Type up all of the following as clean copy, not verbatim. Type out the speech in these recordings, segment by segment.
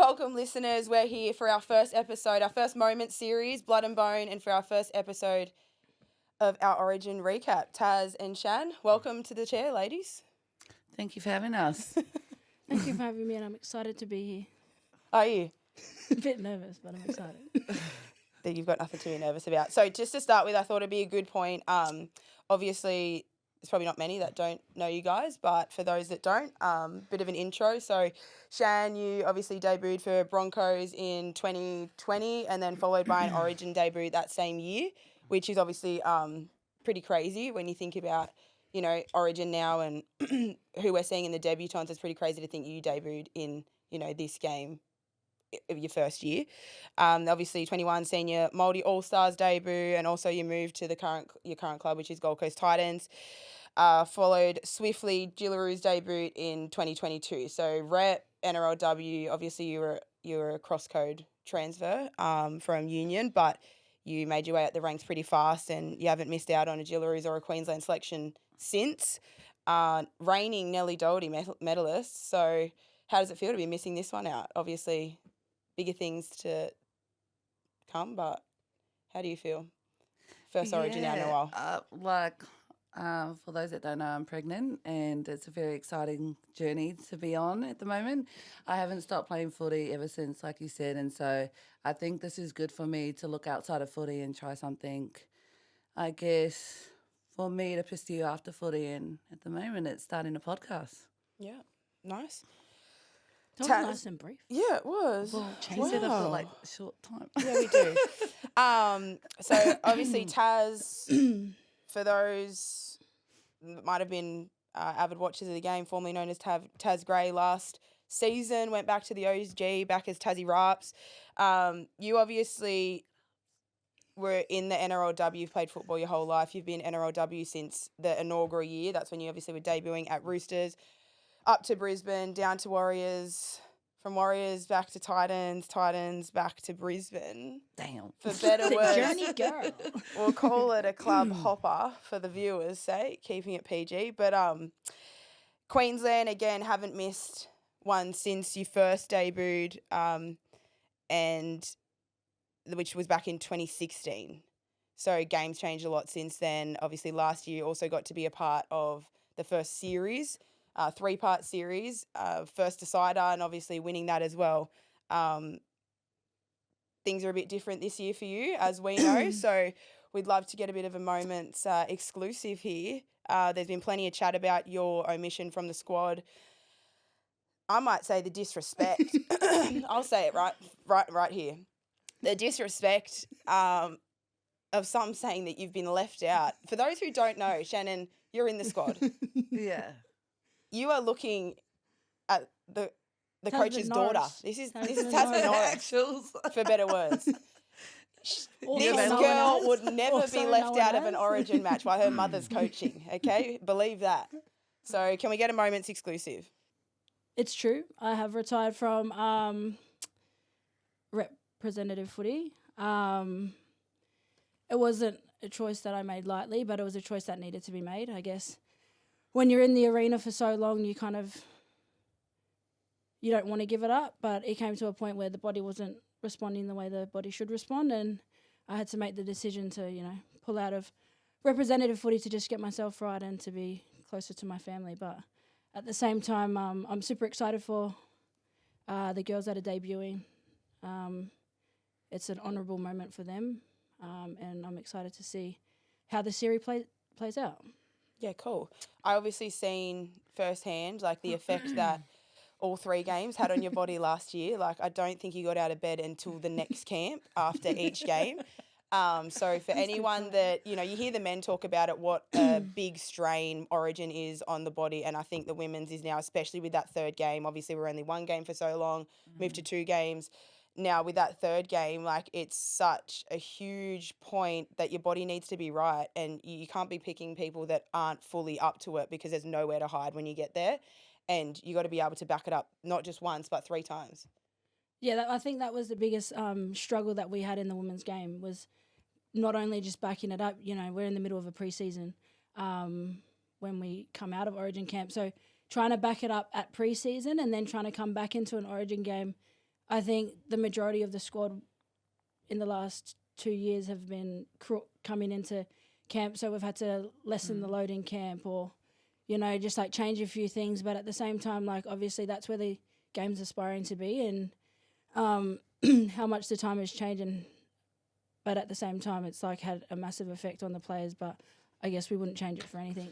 welcome, listeners. We're here for our first episode, our first moment series, Blood and Bone, and for our first episode of our Origin recap. Taz and Shan, welcome to the chair, ladies. Thank you for having us. Thank you for having me, and I'm excited to be here. Are you? A bit nervous, but I'm excited. That you've got nothing to be nervous about. So just to start with, I thought it'd be a good point. Obviously, there's probably not many that don't know you guys, but for those that don't, bit of an intro. So Shan, you obviously debuted for Broncos in 2020 and then followed by an Origin debut that same year, which is obviously pretty crazy when you think about, you know, Origin now and who we're seeing in the debutants. It's pretty crazy to think you debuted in, you know, this game of your first year. Obviously 21 senior Māori All-Stars debut, and also you moved to your current club, which is Gold Coast Titans. Followed swiftly Jillaroo's debut in 2022. So rep NRLW, obviously you were a cross-code transfer from Union, but you made your way up the ranks pretty fast and you haven't missed out on a Jillaroo's or a Queensland selection since. Reigning Nelly Doherty medalist. So how does it feel to be missing this one out? Obviously bigger things to come, but how do you feel? First Origin out in a while. For those that don't know, I'm pregnant and it's a very exciting journey to be on at the moment. I haven't stopped playing footy ever since, like you said, and so I think this is good for me to look outside of footy and try something, I guess, for me to pursue after footy, and at the moment it's starting a podcast. Yeah, nice. That was nice and brief. Yeah, it was. Well, change it up for like a short time. Yeah, we do. So obviously Taz, for those that might have been avid watchers of the game, formerly known as Taz Gray, last season went back to the OG, back as Tazzy Raps. You obviously were in the NRLW, you've played football your whole life. You've been NRLW since the inaugural year. That's when you obviously were debuting at Roosters, up to Brisbane, down to Warriors, from Warriors back to Titans, Titans back to Brisbane. Damn. For better words. Journey girl. We'll call it a club hopper for the viewers' sake, keeping it PG. But Queensland, again, haven't missed one since you first debuted, and which was back in 2016. So games changed a lot since then. Obviously, last year also got to be a part of the first series, 3-part series, first decider, and obviously winning that as well. Things are a bit different this year for you, as we know. So we'd love to get a bit of a moment exclusive here. There's been plenty of chat about your omission from the squad. I might say the disrespect. I'll say it right here. The disrespect of some saying that you've been left out. For those who don't know, Shannon, you're in the squad. Yeah. You are looking at the coach's daughter. This is Tasman Norris, for better words. This girl would never be left out of an Origin match while her mother's coaching, okay? Believe that. So can we get a moment's exclusive? It's true. I have retired from representative footy. It wasn't a choice that I made lightly, but it was a choice that needed to be made, I guess. When you're in the arena for so long, you don't want to give it up, but it came to a point where the body wasn't responding the way the body should respond, and I had to make the decision to, pull out of representative footy to just get myself right and to be closer to my family. But at the same time, I'm super excited for the girls that are debuting. It's an honourable moment for them, and I'm excited to see how the series plays out. Yeah, cool. I obviously seen firsthand, the effect that all 3 games had on your body last year. I don't think you got out of bed until the next camp after each game. So for anyone that, you hear the men talk about it, what a big strain Origin is on the body. And I think the women's is now, especially with that 3rd game. Obviously, we're only 1 game for so long, moved to 2 games. Now with that 3rd game, it's such a huge point that your body needs to be right, and you can't be picking people that aren't fully up to it, because there's nowhere to hide when you get there, and you got to be able to back it up not just once but 3 times. Yeah, I think that was the biggest struggle that we had in the women's game, was not only just backing it up. We're in the middle of a pre-season when we come out of Origin camp, so trying to back it up at pre-season and then trying to come back into an Origin game I think the majority of the squad in the last 2 years have been coming into camp, so we've had to lessen the load in camp or, you know, just like change a few things. But at the same time, like obviously that's where the game's aspiring to be, and how much the time is changing. But at the same time, it's like had a massive effect on the players. But I guess we wouldn't change it for anything.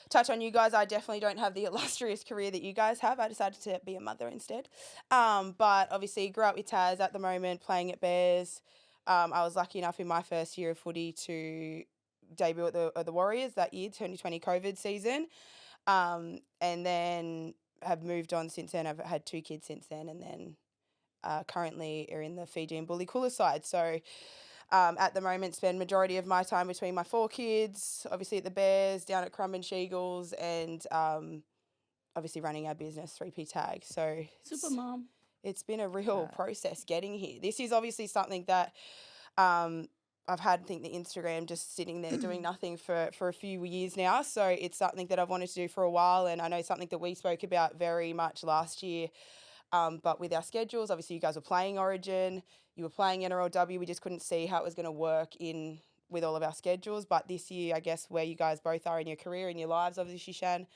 Touch on you guys, I definitely don't have the illustrious career that you guys have. I decided to be a mother instead. But obviously grew up with Taz at the moment, playing at Bears. I was lucky enough in my first year of footy to debut at the Warriors that year, 2020 COVID season. And then have moved on since then. I've had 2 kids since then, and then currently are in the Fiji and Bully Cooler side. So at the moment, spend majority of my time between my 4 kids, obviously at the Bears, down at Currumbin Eagles, and obviously running our business, 3P Tag. So Super mom. it's been a real process getting here. This is obviously something that I've had, I think, the Instagram just sitting there doing nothing for a few years now. So it's something that I've wanted to do for a while, and I know something that we spoke about very much last year. But with our schedules, obviously you guys were playing Origin, you were playing NRLW. We just couldn't see how it was going to work in with all of our schedules. But this year, I guess, where you guys both are in your career, in your lives, obviously, Shan,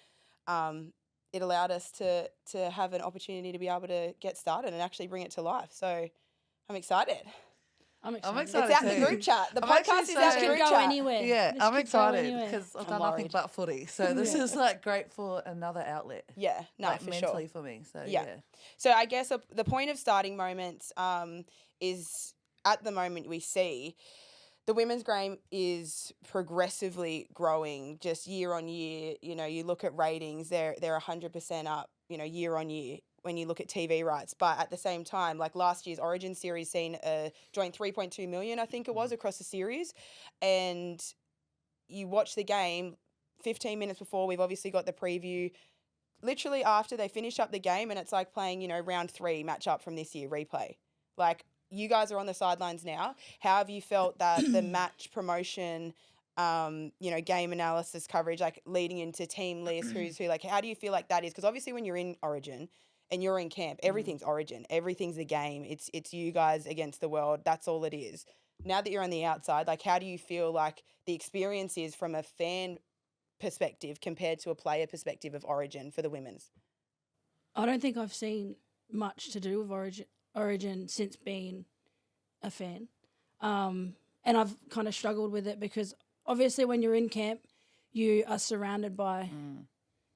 it allowed us to have an opportunity to be able to get started and actually bring it to life. So I'm excited. I'm It's excited out too. in the group chat. The I'm podcast actually is out so- in the Could group go chat. anywhere. Yeah, This I'm could go excited anywhere. because I've I'm done nothing worried. but footy. So this is like great for another outlet. Yeah, no, like for mentally sure. for me. So Yeah. yeah. So I guess the point of starting moments is at the moment we see the women's game is progressively growing just year on year. You know, you look at ratings, they're 100% up, you know, year on year when you look at TV rights. But at the same time, like last year's Origin series seen a joint 3.2 million, I think it was, across the series. And you watch the game 15 minutes before, we've obviously got the preview. Literally after they finish up the game, and it's like playing, you know, round 3 match up from this year, replay. Like, you guys are on the sidelines now. How have you felt that the match promotion, you know, game analysis coverage, like leading into team lists, who's who, like, how do you feel like that is? Because obviously when you're in Origin and you're in camp, everything's Origin. Everything's the game. It's you guys against the world. That's all it is. Now that you're on the outside, like, how do you feel like the experience is from a fan perspective compared to a player perspective of Origin for the women's? I don't think I've seen much to do with Origin since being a fan. And I've kind of struggled with it because obviously when you're in camp, you are surrounded by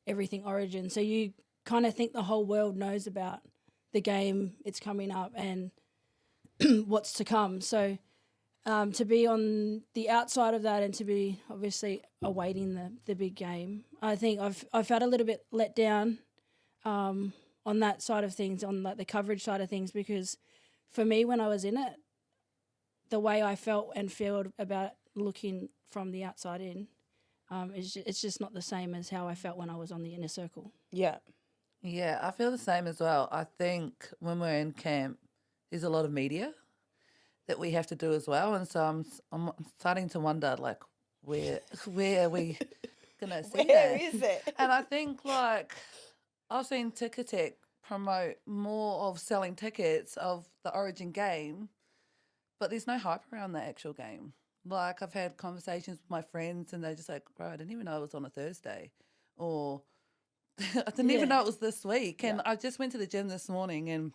everything Origin. So you kind of think the whole world knows about the game, it's coming up, and what's to come. So to be on the outside of that and to be obviously awaiting the big game, I think I've felt a little bit let down on that side of things, on like the coverage side of things, because for me when I was in it, the way I felt and feel about looking from the outside in, it's just not the same as how I felt when I was on the inner circle. Yeah. Yeah, I feel the same as well. I think when we're in camp, there's a lot of media that we have to do as well, and so I'm starting to wonder like where are we gonna see Where that? is it? And I think like I've seen Ticketek promote more of selling tickets of the Origin game, but there's no hype around the actual game. Like I've had conversations with my friends and they're just like, bro, I didn't even know it was on a Thursday, or I didn't even know it was this week. And I just went to the gym this morning and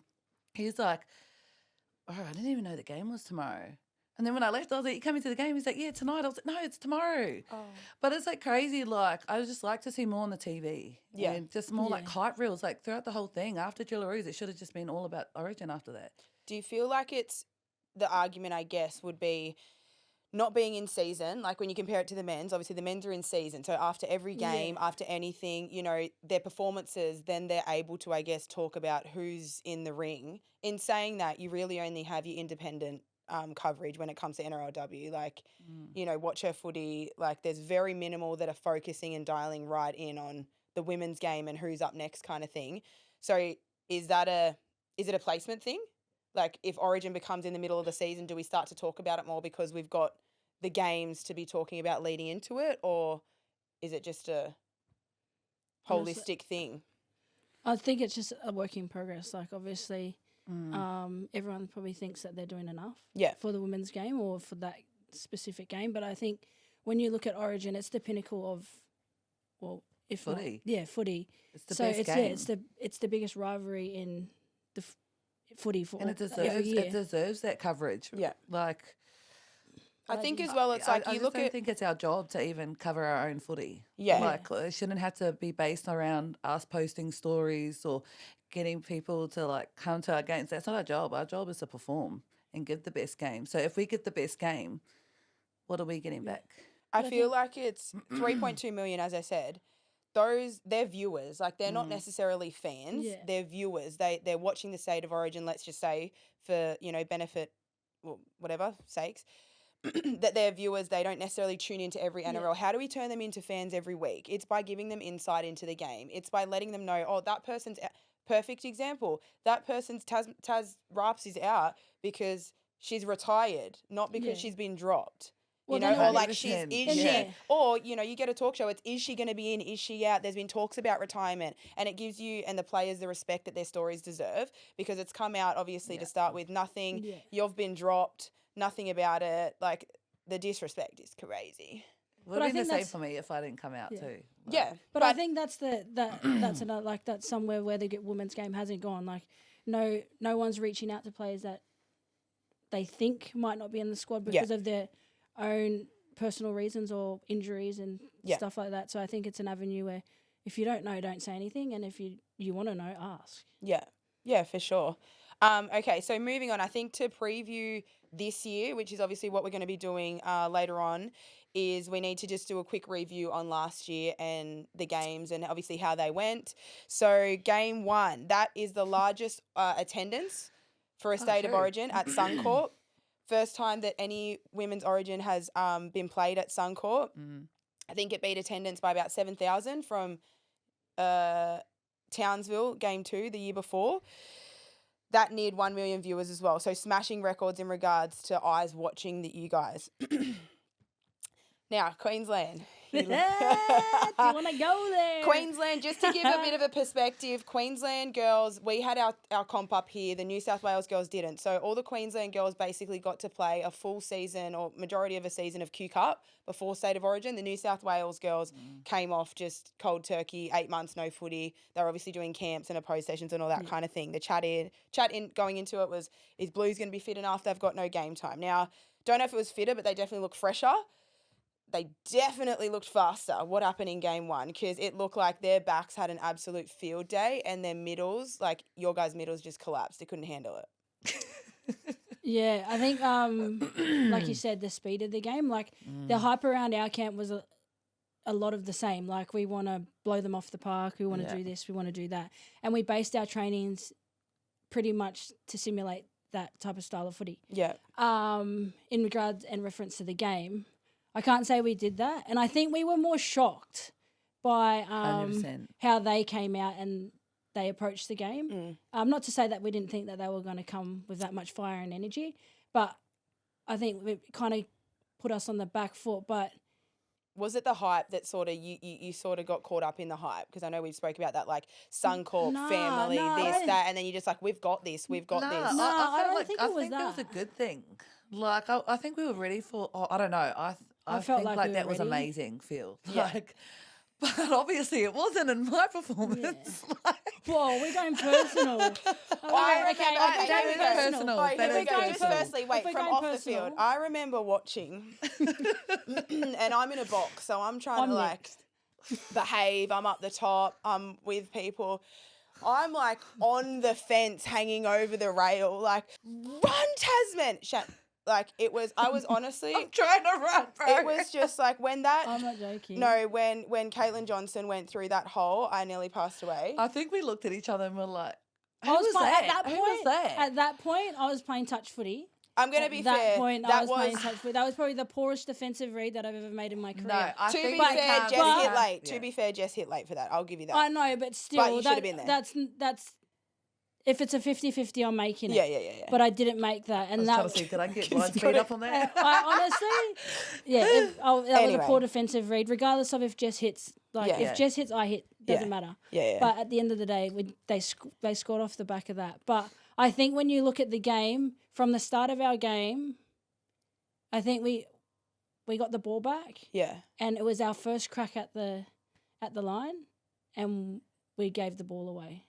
he's like, oh, I didn't even know the game was tomorrow. And then when I left, I was like, you coming to the game? He's like, yeah, tonight. I was like, no, it's tomorrow. Oh. But it's like crazy. Like, I would just like to see more on the TV. Yeah. And just more like hype reels, like throughout the whole thing. After Jillaroo, it should have just been all about Origin after that. Do you feel like it's the argument, I guess, would be not being in season, like when you compare it to the men's, obviously the men's are in season. So after every game, after anything, you know, their performances, then they're able to, I guess, talk about who's in the ring. In saying that, you really only have your independent coverage when it comes to NRLW. Like, you know, Watch Her Footy, like there's very minimal that are focusing and dialing right in on the women's game and who's up next kind of thing. So is it a placement thing? Like if Origin becomes in the middle of the season, do we start to talk about it more because we've got the games to be talking about leading into it, or is it just a holistic thing? I think it's just a work in progress. Like obviously everyone probably thinks that they're doing enough Yeah. for the women's game or for that specific game. But I think when you look at Origin, it's the pinnacle of, well, if Footy. not, footy. It's the So best it's game. it's the biggest rivalry in the footy for And it every year. deserves that coverage. Yeah. Like, I think as well, it's like I you just look don't at think it's our job to even cover our own footy. Yeah. Like, it shouldn't have to be based around us posting stories or getting people to like come to our games. That's not our job. Our job is to perform and give the best game. So if we get the best game, what are we getting back? I feel like it's 3.2 million, as I said. They're viewers. Like, they're not necessarily fans. Yeah. They're viewers. They're watching the State of Origin, let's just say, for, benefit, well, whatever, sakes. That they're viewers. They don't necessarily tune into every NRL. Yeah. How do we turn them into fans every week? It's by giving them insight into the game. It's by letting them know, oh, that person's... Perfect example. That person's Taz Raps is out because she's retired, not because she's been dropped. Well, You know, then or like 100%. Yeah. or, you get a talk show, it's, is she going to be in, is she out? There's been talks about retirement, and it gives you and the players the respect that their stories deserve, because it's come out, obviously, to start with, nothing, you've been dropped, nothing about it, like, the disrespect is crazy. Would have been the same for me if I didn't come out too. Like, Yeah. But I think that's that's another, like, that's somewhere where the women's game hasn't gone. Like, no one's reaching out to players that they think might not be in the squad because of their own personal reasons or injuries and stuff like that. So I think it's an avenue where if you don't know, don't say anything, and if you want to know, ask. Yeah, for sure. Okay, so moving on, I think to preview this year, which is obviously what we're going to be doing later on, is we need to just do a quick review on last year and the games and obviously how they went. So game 1, that is the largest attendance for a State of Origin at Suncorp. First time that any women's Origin has been played at Suncorp. I think it beat attendance by about 7,000 from Townsville, game 2, the year before. That neared 1 million viewers as well. So smashing records in regards to eyes watching you guys. Now, Queensland. Do you want to go there? Queensland, just to give a bit of a perspective, Queensland girls, we had our comp up here. The New South Wales girls didn't. So all the Queensland girls basically got to play a full season or majority of a season of Q Cup before State of Origin. The New South Wales girls came off just cold turkey, 8 months, no footy. They were obviously doing camps and opposed sessions and all that kind of thing. The chat in going into it was, is Blues going to be fit enough? They've got no game time. Now, don't know if it was fitter, but they definitely look fresher. They definitely looked faster. What happened in game 1? Because it looked like their backs had an absolute field day, and their middles, like your guys' middles, just collapsed. They couldn't handle it. Yeah, I think, like you said, the speed of the game, like the hype around our camp was a lot of the same. Like, we want to blow them off the park. We want to do this. We want to do that. And we based our trainings pretty much to simulate that type of style of footy. Yeah. In regards and reference to the game, I can't say we did that. And I think we were more shocked by 100%. how they came out and they approached the game. Not to say that we didn't think that they were going to come with that much fire and energy, but I think it kind of put us on the back foot. But was it the hype that sort of you sort of got caught up in the hype? Because I know we've spoke about that, like Suncorp family, that, and then you're just like, we've got this, we've got this. No, I don't like, think I it was think that. it was a good thing. Like, I think we were ready for. I don't know. I felt think like we that were was ready. amazing. Feel Yeah. like. But obviously it wasn't in my performance. Like, whoa, we're going personal. Firstly, wait, from off the field. I remember watching, and I'm in a box, so I'm trying to like behave. I'm up the top. I'm with people. I'm like on the fence, hanging over the rail, like, run, Tasman! Like, it was, I was honestly... I'm trying to run, bro. It was just like when that... I'm not joking. No, when Caitlin Johnson went through that hole, I nearly passed away. I think we looked at each other and were like, Who was that? At At that point, I was playing touch footy. I'm going to be fair. At that point, I was playing touch footy. That was probably the poorest defensive read that I've ever made in my career. No, I to think be fair, can't- Jess hit late. Yeah. To be fair, Jess hit late for that. I'll give you that. I know, but still. But you should have been there. That's if it's a 50-50, I'm making it. Yeah. But I didn't make that. And I was trying to see, did I get line speed up on that? I honestly, that was a poor defensive read, regardless of if Jess hits. Like, if Jess hits, I hit. Doesn't matter. Yeah. But at the end of the day, they scored off the back of that. But I think when you look at the game, from the start of our game, I think we got the ball back. Yeah. And it was our first crack at the line, and we gave the ball away.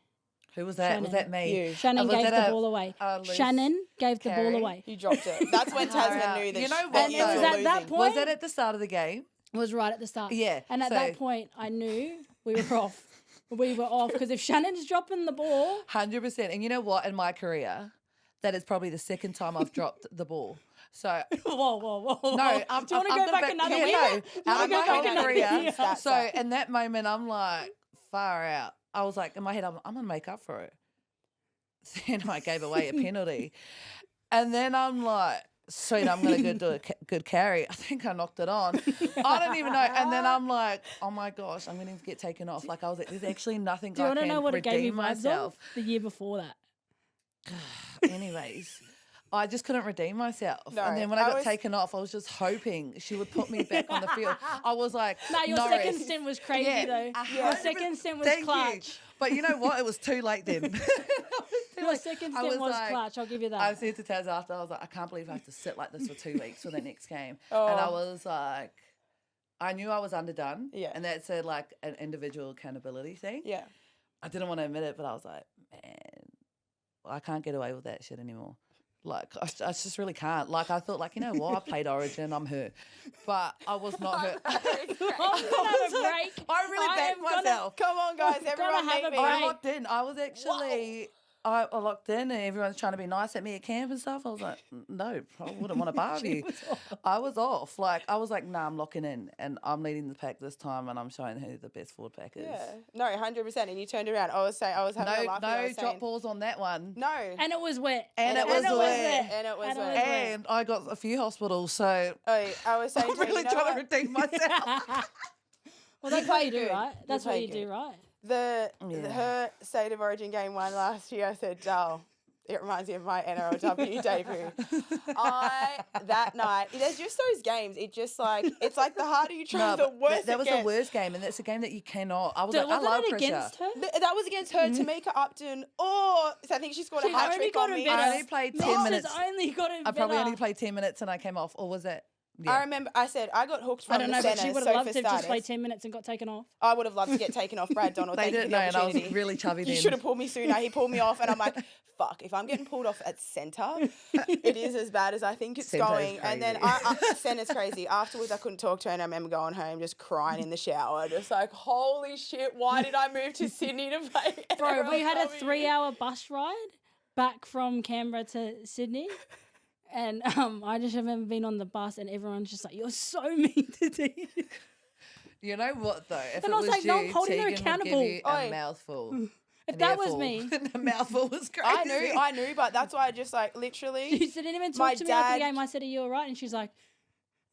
Who was that? Shannon. Was that me? You. Shannon was gave that the a- ball away. loose Shannon gave the ball carry? away. You dropped it. That's when Tasman Far knew out. that You know that what, you And it were was at that losing. point- Was that at the start of the game? It was right at the start. Yeah. And at so that point, I knew we were off. We were off because if Shannon's dropping the ball, 100%. And you know what? In my career, that is probably the second time I've dropped the ball. So whoa. no, I'm, Do you want to I'm go the back back- another yeah, week? no, Do you out wanna of go my back whole another career. week? Stats So up. in that moment, I'm like, far out. I was like, in my head, I'm going to make up for it. Then I gave away a penalty. And then I'm like, sweet, I'm going to go do a good carry. I think I knocked it on. I don't even know. And then I'm like, oh my gosh, I'm going to get taken off. Like I was like, there's actually nothing do you I want to can know what it gave me redeem vibes myself. of? The year before that. Anyways, I just couldn't redeem myself. No, and then when I got was- taken off, I was just hoping she would put me back on the field. I was like, No, your Norris. second stint was crazy Yeah, though. 100%. Your second stint was Thank you. clutch. But you know what? It was too late then. Your second stint was clutch. I'll give you that. I said to Taz after, I was like, I can't believe I have to sit like this for 2 weeks for the next game. Oh. And I was like, I knew I was underdone. Yeah. And that's like an individual accountability thing. Yeah. I didn't want to admit it, but I was like, man, I can't get away with that shit anymore. Like, I just really can't. Like, I thought, like, you know what? I played Origin. I'm hurt. But I was not hurt. I'm gonna have a break. I really I backed am gonna- myself. Come on, guys. Gotta Everyone have meet a me. break. I locked in. I was actually, I locked in and everyone's trying to be nice at me at camp and stuff. I was like, no, I wouldn't want to bar you. I was off. Like, I was like, nah, I'm locking in and I'm leading the pack this time and I'm showing who the best forward pack is. Yeah. No, 100%. And you turned around. I was having a laugh. and I No was drop saying, balls on that one. No. And it was wet. And it was wet. And it was And it wet. was wet. And I got a few hospitals, so Oh, I was saying I'm to you, really you know trying what? to redeem myself. Well, that's what played you do, good. right? You That's what played you do, good. right? Her State of Origin game 1 last year, I said, Dal, it reminds me of my NRLW debut. That night, there's just those games. It's like the harder you try, the but worse that was it the gets. worst game, and that's a game that you cannot. I was So like, I wasn't love it pressure. against her? That was against her, Tamika Upton. Oh, so I think she scored a She's hat only trick on gotten me. better. I only played 10 Mrs. minutes. only gotten I probably better. only played 10 minutes and I came off, or was it? I remember I said I got hooked from I don't know, the but she centre. would So have loved for to have just starters, played 10 minutes and got taken off. I would have loved to get taken off. Brad Donald, They thank you for didn't the know, and I opportunity. was really chubby You then. should have pulled me sooner. He pulled me off, and I'm like, fuck, if I'm getting pulled off at centre, it is as bad as I think it's Centre is going. And then centre's crazy. Afterwards, I couldn't talk to her, and I remember going home just crying in the shower, just like, holy shit, why did I move to Sydney to play? Bro, we had a NRLW? 3-hour bus ride back from Canberra to Sydney. And I just remember being on the bus and everyone's just like, you're so mean to Tegan. You know what though? If And it I was like, you, no, I'm holding her Tegan would give accountable. you a Oi. mouthful. If An that was earful. me, The mouthful was crazy. I knew, but that's why I just like literally. she didn't even My talk to me after dad- the game. I said, are you all right? And she's like,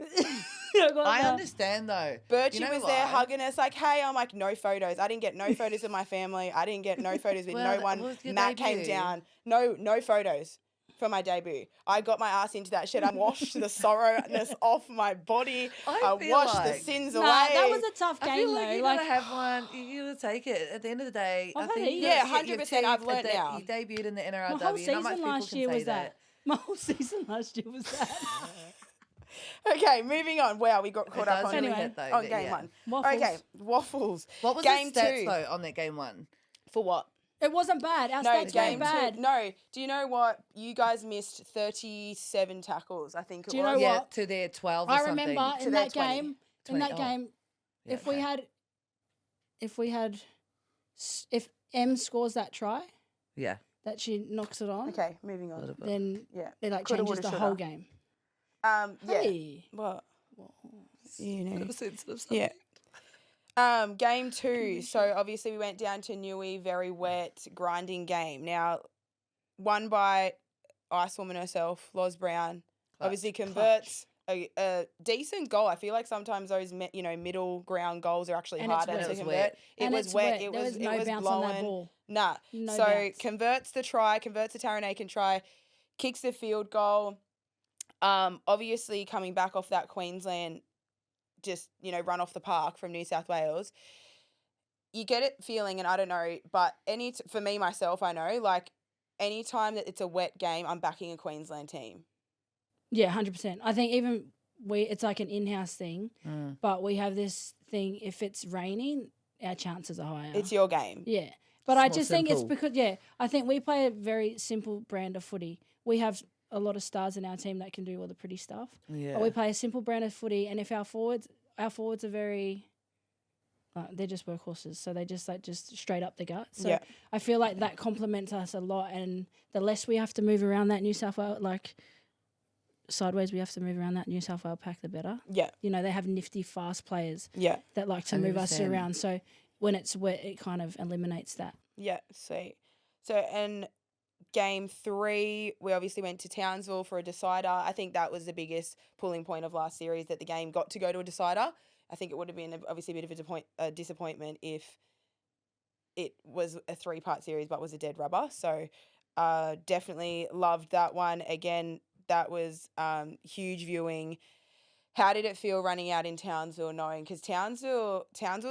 I understand though. Bertie You know was there why? hugging us like, hey, I'm like, no photos. I didn't get no photos of my family. I didn't get no photos with Well, no one. it was your Matt came debut. down. No photos for my debut. I got my ass into that shit. I washed the sorrowness off my body. I feel washed like- the sins nah, away. that was a tough I game feel like though. you Like, gotta have one. You gotta take it. At the end of the day, I I've had think it. you Yeah, gotta- you've 100% I've achieved learnt now. You debuted in the NRLW. my whole Not much season people last can year say was that. My whole season last year was that. Okay, moving on. Wow, we got It caught does up on, really Anyway. hit, though, on that- game yeah. 1. Waffles. Okay, waffles. What was game the stats 2? though on that game 1? For what? It wasn't bad. Our No, stats game weren't bad. 2. No, do you know what? You guys missed 37 tackles, I think it Do you was. know Yeah, what? to their 12 or I something. remember To in their that 20. game, 20, if we yeah. had, if M scores that try, Yeah. that she knocks it on, Okay, moving A on. little bit. then Yeah. it like Coulda, changes woulda, the shoulda. whole game. Yeah. Hey. What? You know. Bit of sensitive stuff. Yeah. Game 2. So obviously we went down to Newey, very wet, grinding game. Now, won by Ice Woman herself, Loz Brown. Obviously converts a decent goal. I feel like sometimes those middle ground goals are actually And it's harder wet. to It was convert. wet. It And was it's wet. wet. It There was no bounce on that blowing. ball. Nah. No so bounce. converts the try, converts the Taranaki try, kicks the field goal. Obviously coming back off that Queensland, just run off the park from New South Wales. You get it feeling, and I don't know, but for me myself, I know like anytime that it's a wet game, I'm backing a Queensland team. Yeah, 100%. I think even it's like an in-house thing, but we have this thing, if it's raining, our chances are higher. It's your game. Yeah. But I more just think it's simple. because, I think we play a very simple brand of footy. We have a lot of stars in our team that can do all the pretty stuff. Yeah. But we play a simple brand of footy, and if our forwards are very, they're just workhorses, so they just straight up the gut. So Yeah. I feel like that complements us a lot, and the less we have to move around that New South Wales, like sideways we have to move around that New South Wales pack, the better. Yeah. You know, they have nifty, fast players Yeah. that like to move us 100%. around. So when it's wet, it kind of eliminates that. Yeah, sweet. So, and game 3, we obviously went to Townsville for a decider. I think that was the biggest pulling point of last series, that the game got to go to a decider. I think it would have been obviously a bit of a disappointment if it was a 3-part series but was a dead rubber. So definitely loved that one. Again, that was huge viewing. How did it feel running out in Townsville, knowing, because Townsville's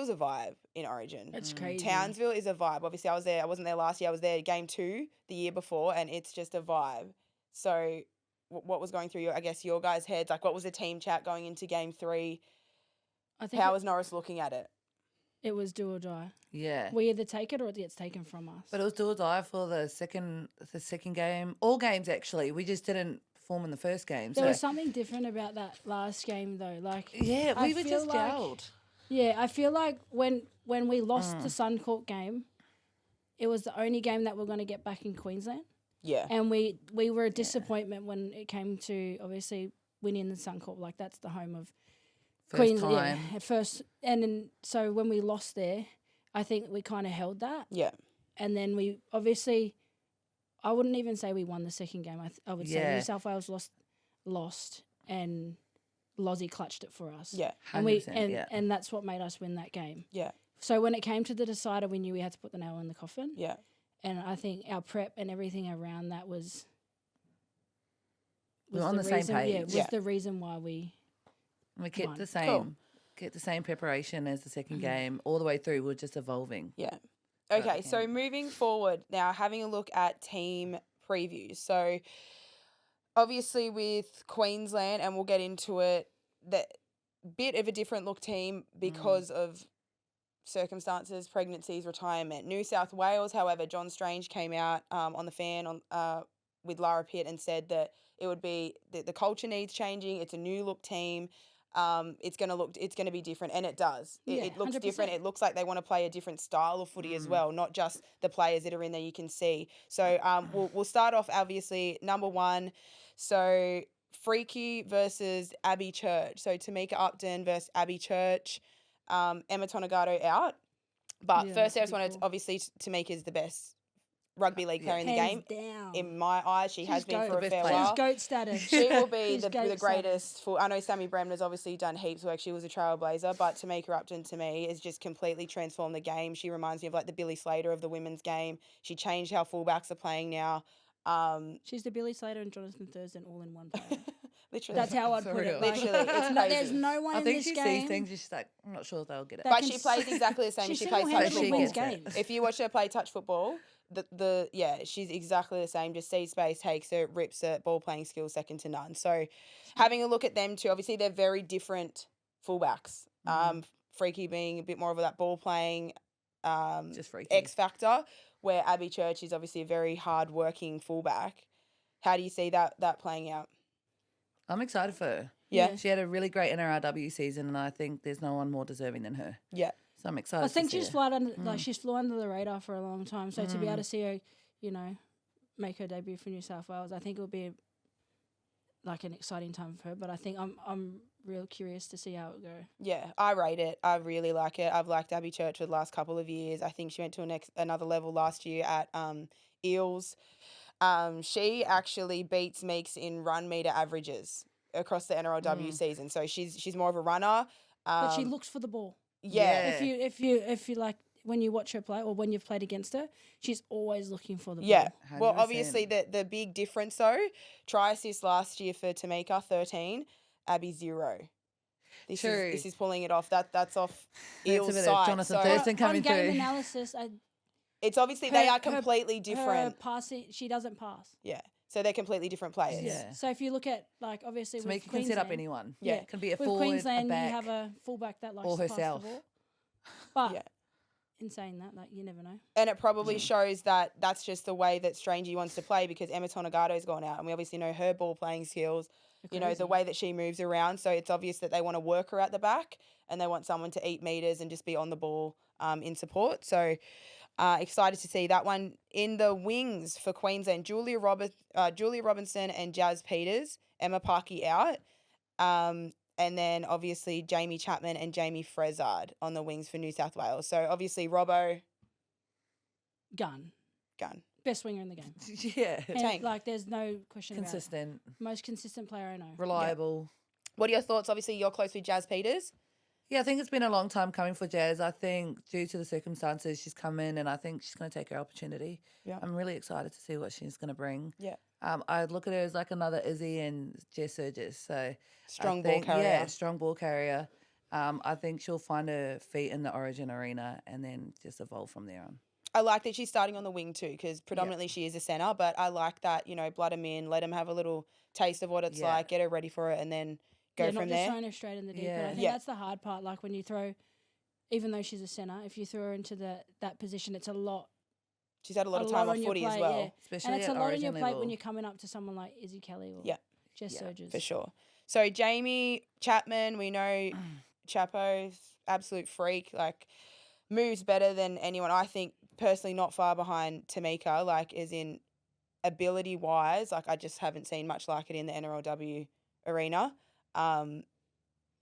a vibe in Origin. It's crazy. Townsville is a vibe. Obviously, I was there. I wasn't there last year. I was there game 2 the year before, and it's just a vibe. So, what was going through your guys' heads? Like, what was the team chat going into game 3? I think How was Norris looking at it? it was do or die. Yeah. We either take it or it gets taken from us. But it was do or die for the second game. All games, actually. We just didn't perform in the first game. There so was something different about that last game, though. Like, yeah, I we were feel just like- gelled. Yeah, I feel like when we lost the Suncorp game, it was the only game that we're going to get back in Queensland. Yeah. And we were a disappointment when it came to obviously winning the Suncorp. Like, that's the home of First Queensland. time. Yeah, at first. And then, so when we lost there, I think we kind of held that. Yeah. And then we obviously, I wouldn't even say we won the second game. I would say Yeah. New South Wales lost and Lozzie clutched it for us. Yeah. And 100%, and that's what made us win that game. Yeah. So when it came to the decider, we knew we had to put the nail in the coffin. Yeah. And I think our prep and everything around that was We were on the same reason, Yeah, page. was Yeah. the reason why we. We kept One. the same. Cool. Kept the same preparation as the second game. All the way through, we're just evolving. Yeah. throughout Okay, the so game. moving forward now, having a look at team previews. So obviously with Queensland, and we'll get into it, that bit of a different look team because of circumstances, pregnancies, retirement. New South Wales, however, John Strange came out on the fan with Lara Pitt and said that it would be the culture needs changing. It's a new look team. It's gonna be different, and it does. Yeah, It looks 100%. different. It looks like they want to play a different style of footy as well, not just the players that are in there. You can see. So we'll start off obviously number 1. So Freaky versus Abby Church. So Tamika Upton versus Abby Church. Emma Tonagato out. But Yeah, first, I that's just wanted cool. obviously Tamika's the best rugby league player in the Hands game. down. In my eyes, she has She's been goat. for a The best fair player. while. She's GOAT status. She will be She's the GOAT status. greatest. I know Sammy Bremner's obviously done heaps of work. She was a trailblazer, but Tamika Upton to me has just completely transformed the game. She reminds me of like the Billy Slater of the women's game. She changed how fullbacks are playing now. She's the Billy Slater and Jonathan Thurston all in one player. Literally. That's how I'd For put it. real. Like, Literally, it's no, crazy. there's no one I in think this she game. sees things, she's like, I'm not sure if they'll get it. that But can she plays s- exactly the same She as she plays touch single-handedly She football. wins gets it. games. If you watch her play touch football, she's exactly the same. Just sees space, takes it, rips it, ball playing skills second to none. So having a look at them too, obviously they're very different fullbacks. Freaky being a bit more of that ball playing Just freaky. X factor, where Abby Church is obviously a very hard working fullback. How do you see that playing out? I'm excited for her. Yeah. She had a really great NRLW season, and I think there's no one more deserving than her. Yeah. So I'm excited. I think to see she's her. fly under she's flew under the radar for a long time. So to be able to see her, make her debut for New South Wales, I think it will be like an exciting time for her. But I think I'm real curious to see how it go. Yeah, I rate it. I really like it. I've liked Abby Church for the last couple of years. I think she went to another level last year at Eels. She actually beats Meeks in run meter averages across the NRLW season. So she's more of a runner. But she looks for the ball. Yeah. If you like when you watch her play or when you've played against her, she's always looking for the Yeah. ball. Well, 100%. obviously the big difference though, try assist last year for Tamika 13, Abby 0. This True. is pulling it off. That's off That's a Eels bit of side. Jonathan So Thurston On coming game through. analysis, It's obviously they are Her- completely different. Her passing, she doesn't pass. Yeah. So they're completely different players. Yeah. So if you look at, like, obviously So with you can Queensland, set up anyone. Yeah. It can be a with forward, Queensland, a back. you have a fullback that likes or to pass herself. the ball. But Yeah. in saying that, like, you never know. And it probably shows that that's just the way that Strangey wants to play because Emma Tonegato's gone out and we obviously know her ball playing skills, you know, the way that she moves around. So it's obvious that they want to work her at the back and they want someone to eat meters and just be on the ball in support. So excited to see that one. In the wings for Queensland, Julia Robinson and Jazz Peters, Emma Parkey out. And then obviously Jamie Chapman and Jamie Frezard on the wings for New South Wales. So obviously Robbo, Gun. Best winger in the game. Yeah. And, Tank. like, there's no question Consistent, about it. Most consistent player I know. reliable. What are your thoughts? Obviously you're close with Jazz Peters. Yeah, I think it's been a long time coming for Jazz. I think due to the circumstances, she's come in and I think she's going to take her opportunity. Yeah. I'm really excited to see what she's going to bring. Yeah. I look at her as like another Izzy and Jess Surges. So Strong I ball think, carrier. Yeah, strong ball carrier. I think she'll find her feet in the Origin arena and then just evolve from there on. I like that she's starting on the wing too because predominantly she is a centre, but I like that, you know, blood them in, let them have a little taste of what it's Yeah. like, get her ready for it and then go not from just there. throwing her straight in the deep end. I Yeah. think Yeah. that's the hard part. Like, when you throw, even though she's a centre, if you throw her into that position, it's a lot. She's had a lot of time on your footy as plate, well. yeah. Especially And it's a at lot on your Origin plate level. when you're coming up to someone like Izzy Kelly or Yeah. Jess Surges. For sure. So Jamie Chapman, we know Chapo's absolute freak, like moves better than anyone. I think personally not far behind Tamika, like as in ability wise, like I just haven't seen much like it in the NRLW arena.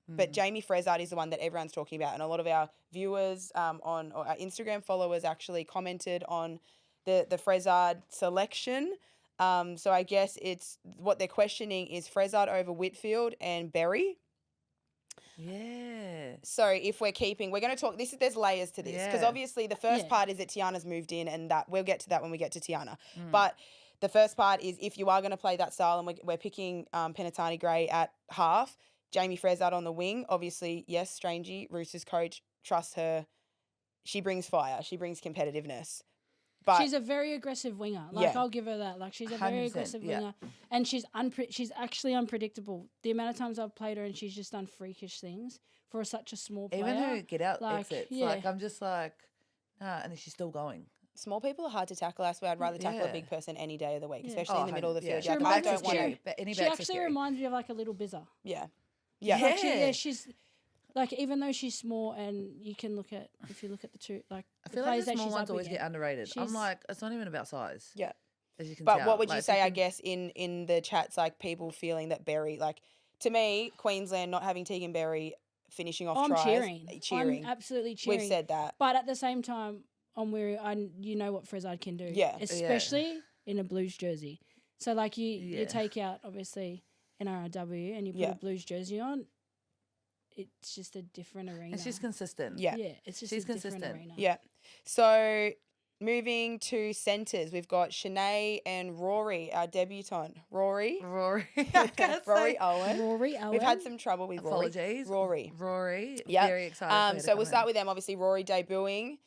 But Jamie Frezard is the one that everyone's talking about, and a lot of our viewers or our Instagram followers actually commented on the Frezard selection. So I guess it's what they're questioning is Frezard over Whitfield and Berry. Yeah. So if we're going to talk, there's layers to this because Yeah. obviously the first Yeah. part is that Tiana's moved in and that we'll get to that when we get to Tiana. But the first part is if you are going to play that style and we're picking Penatani Gray at half, Jamie Frezard on the wing, obviously, yes, Strangey, Roosters coach, trust her. She brings fire. She brings competitiveness. But she's a very aggressive winger. Like, Yeah. I'll give her that. Like, she's a very 100%, aggressive yeah. winger. And she's actually unpredictable. The amount of times I've played her and she's just done freakish things for such a small player. Even her get out like, exits. yeah. Like, I'm just like, nah, and then she's still going. small people are hard to tackle. I swear I'd rather tackle a Yeah. big person any day of the week, Yeah. especially in the middle of the field. She Like, I reminds don't us want scary. to. But any She backs are actually scary. reminds me of like a little Bizzer. Yeah. Yeah. Like she's like, even though she's small, and you can look at, if you look at the two, like I the feel like players the that small she's ones up always get against. underrated. I'm She's- like, it's not even about size. Yeah. As you can But tell. what would you Like, say, I can- guess, in the chats, like people feeling that Berry, like to me, Queensland not having Tegan Berry finishing off I'm tries. cheering. I'm absolutely cheering. We've said that. But at the same time, I'm weary. You know what Frezard can do. Yeah. Especially in a Blues jersey. So like you Yeah. take out obviously NRLW and you put Yeah. a Blues jersey on. It's just a different arena. And she's consistent. Yeah. Yeah, it's just She's a different consistent. arena. Yeah. So moving to centres, we've got Shanae and Rory, our debutante. Rory. Rory. Rory Owen. Rory Owen. We've had some trouble with Apologies. Rory. Rory. Yeah. Very excited. So we'll start with them. Obviously, Rory debuting.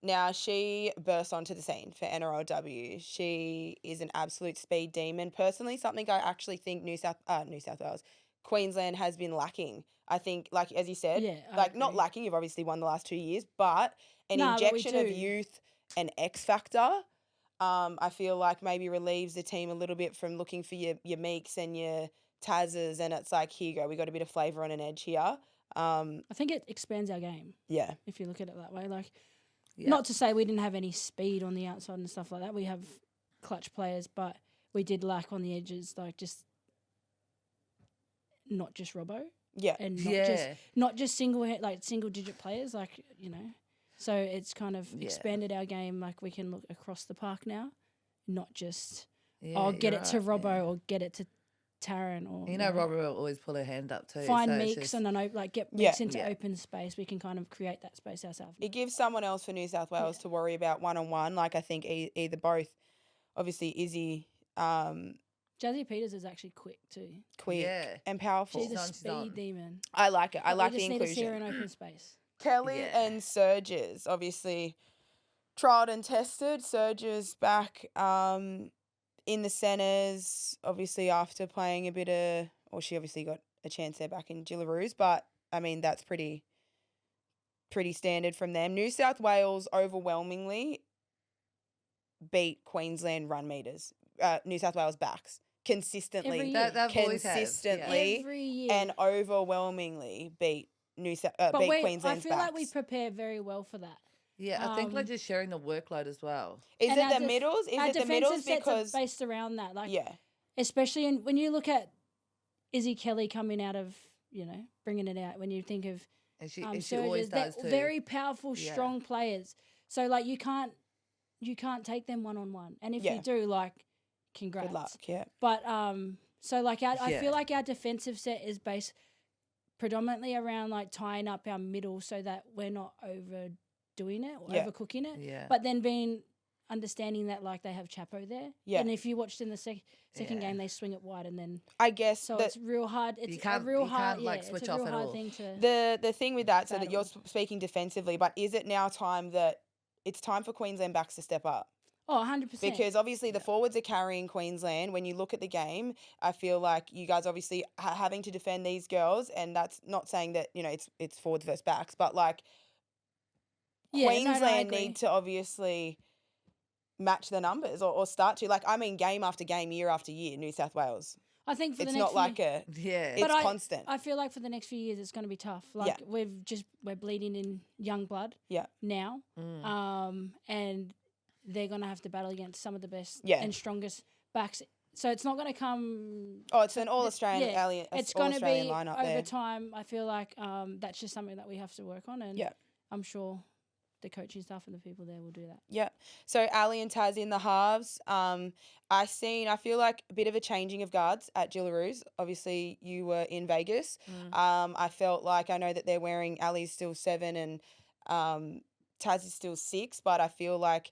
Now, she burst onto the scene for NRLW. She is an absolute speed demon. Personally, something I actually think New South Wales, Queensland has been lacking. I think, like as you said, Yeah, I like not agree. lacking. You've obviously won the last 2 years, but an Nah, but we injection of do. youth and X factor. I feel like maybe relieves the team a little bit from looking for your Meeks and your Tazes, and it's like, here you go, we got a bit of flavour on an edge here. I think it expands our game Yeah, if you look at it that way. Like, Yeah. not to say we didn't have any speed on the outside and stuff like that. We have clutch players, but we did lack on the edges, like just not just Robbo yeah, and Yeah. not just single digit players, like, you know. So it's kind of Yeah. expanded our game. Like, we can look across the park now, not just Yeah, get you're it to right, Robbo yeah. or get it to Taryn or You know, Robert will always pull her hand up too. find so it's Meeks just- and get Yeah. Meeks into Yeah. open space. We can kind of create that space ourselves. it gives someone else for New South Wales to worry about one-on-one. Like I think either both, obviously Izzy, Jazzy Peters is actually quick too. quick Yeah. and powerful. She's a on, she's on. speed demon. I like it. I But like we the just need to see her in inclusion. open space. Kelly Yeah. and Surges, obviously trialled and tested. Serge's back in the centres, obviously after playing a bit of, or she obviously got a chance there back in Jillaroo's, but I mean that's pretty standard from them. New South Wales overwhelmingly beat Queensland run meters. New South Wales backs consistently, Every year. They've always had, consistently, Every year. and overwhelmingly beat but beat I Queensland's feel backs. like we prepare very well for that. Yeah, I think like just sharing the workload as well. Is And it our the middles? Is Our it the defensive middles sets because are based around that. Like, yeah, especially when you look at Izzy Kelly coming out of, bringing it out, when you think of And she always surges, does they're too. very powerful, Yeah. strong players. So, like, you can't take them one-on-one. And if Yeah. you do, like, congrats. good luck. Yeah, But so like I Yeah. feel like our defensive set is based predominantly around like tying up our middle so that we're not overdoing it or Yeah. overcooking it. Yeah. But then understanding that like they have Chapo there. Yeah. And if you watched in the second Yeah. game, they swing it wide and then I guess so that it's real hard. It's can't- a real you hard can't, like, it's switch a off real at hard all. thing to the thing with that, so that you're battle. speaking defensively, but is it now time that it's time for Queensland backs to step up? 100%. Because obviously the forwards are carrying Queensland. When you look at the game, I feel like you guys obviously having to defend these girls, and that's not saying that it's forwards versus backs, but like Yeah, no, I Queensland agree. need to obviously match the numbers or start to, like, I mean, game after game, year after year, New South Wales. I think for It's the next not like a Yeah. it's But constant. I feel like for the next few years it's going to be tough. Like we're bleeding in young blood Yeah. now. Mm. And they're going to have to battle against some of the best Yeah. and strongest backs. So it's not going to come. Oh, it's an all-Australian yeah, alien. It's going to be lineup over there. time. I feel like that's just something that we have to work on, and Yeah. I'm sure the coaching staff and the people there will do that. Yeah. So Ali and Taz in the halves. I feel like a bit of a changing of guards at Jillaroo's. Obviously, you were in Vegas. I felt like, I know that they're wearing, Ali's still 7 and Taz is still 6, but I feel like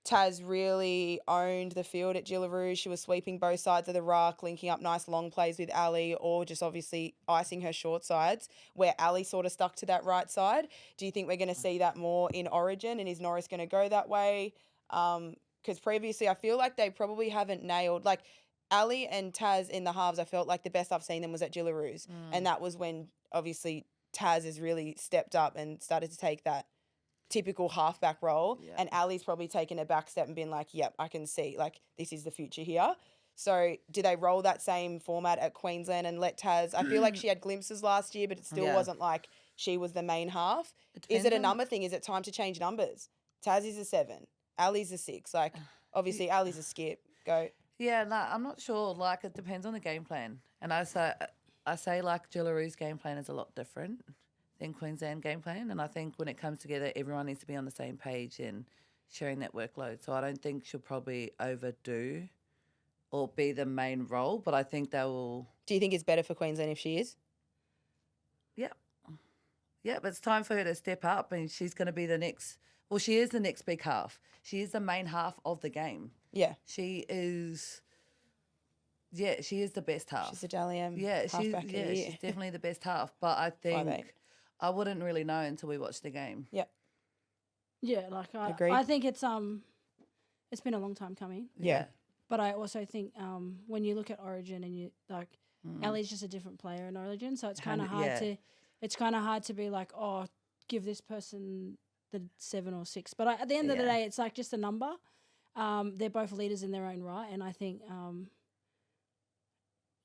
Taz really owned the field at Jillaroo. She was sweeping both sides of the ruck, linking up nice long plays with Ali, or just obviously icing her short sides, where Ali sort of stuck to that right side. Do you think we're going to see that more in Origin, and is Norris going to go that way? Because previously I feel like they probably haven't nailed, like, Ali and Taz in the halves, I felt like the best I've seen them was at Jillaroo's. And that was when obviously Taz has really stepped up and started to take that typical halfback role, and Ali's probably taken a back step and been like, yep, I can see, like, this is the future here. So do they roll that same format at Queensland and let Taz, I feel like she had glimpses last year, but it still wasn't like she was the main half. Is it a number thing? Is it time to change numbers? Taz is a 7, Ali's a 6. Like, obviously Ali's a skip. Go. Yeah, no, I'm not sure. Like, it depends on the game plan. And I say like Jillaroo's game plan is a lot different than Queensland game plan. And I think when it comes together, everyone needs to be on the same page and sharing that workload. So I don't think she'll probably overdo or be the main role, but I think they will. Do you think it's better for Queensland if she is? Yeah, but it's time for her to step up, and she's going to be the next. Well, she is the next big half. She is the main half of the game. Yeah. She is. Yeah, she is the best half. She's a Dally M. Yeah, she's halfback of the year. she's definitely the best half. But I 5'8". think I wouldn't really know until we watch the game. Yeah. Yeah, like Agreed. I think it's been a long time coming. Yeah. But I also think when you look at Origin and you like, Ellie's just a different player in Origin, so it's kind of hard to be like, oh, give this person the 7 or 6. But at the end of the day, it's like just a number. They're both leaders in their own right, and I think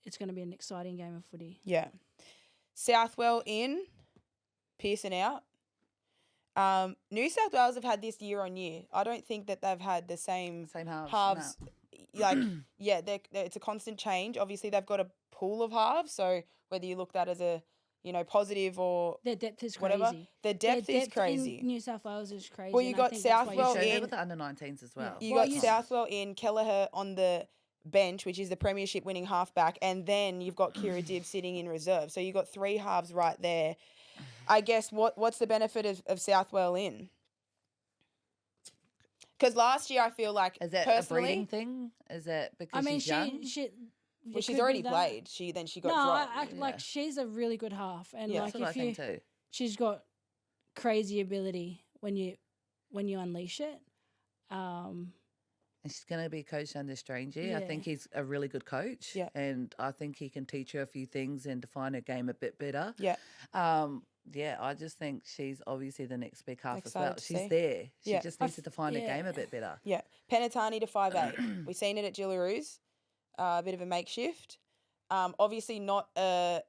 it's going to be an exciting game of footy. Yeah. Southwell in, Pearson out. New South Wales have had this year on year. I don't think that they've had the same halves. No. Like, yeah, it's a constant change. Obviously, they've got a pool of halves, so whether you look at that as a positive or Their depth is whatever, crazy. their depth is crazy. In New South Wales is crazy. Well, you and got I think that's why Southwell You you showed in- it with the under-19s as well. You Well, got you- Southwell in, Kelleher on the bench, which is the premiership winning halfback, and then you've got Kira Dibb sitting in reserve. So you've got 3 halves right there. I guess what's the benefit of Southwell in? Because last year I feel like Is that personally, a breeding thing? Is that because I mean, she's young? well, she's could already be that. played. She got No, dropped. like she's a really good half, and Yeah. like That's what I think too. she's got crazy ability when you unleash it. Um, And she's going to be coached under Strangey. I Yeah. think he's a really good coach. Yeah. And I think he can teach her a few things and define her game a bit better. Yeah. Yeah, I just think she's obviously the next big half Excited as well. to She's see. there. She Yeah. just needs to define her yeah. game a bit better. Yeah. Penatani to 5'8". We've seen it at Jillaroo's. A bit of a makeshift. Obviously not a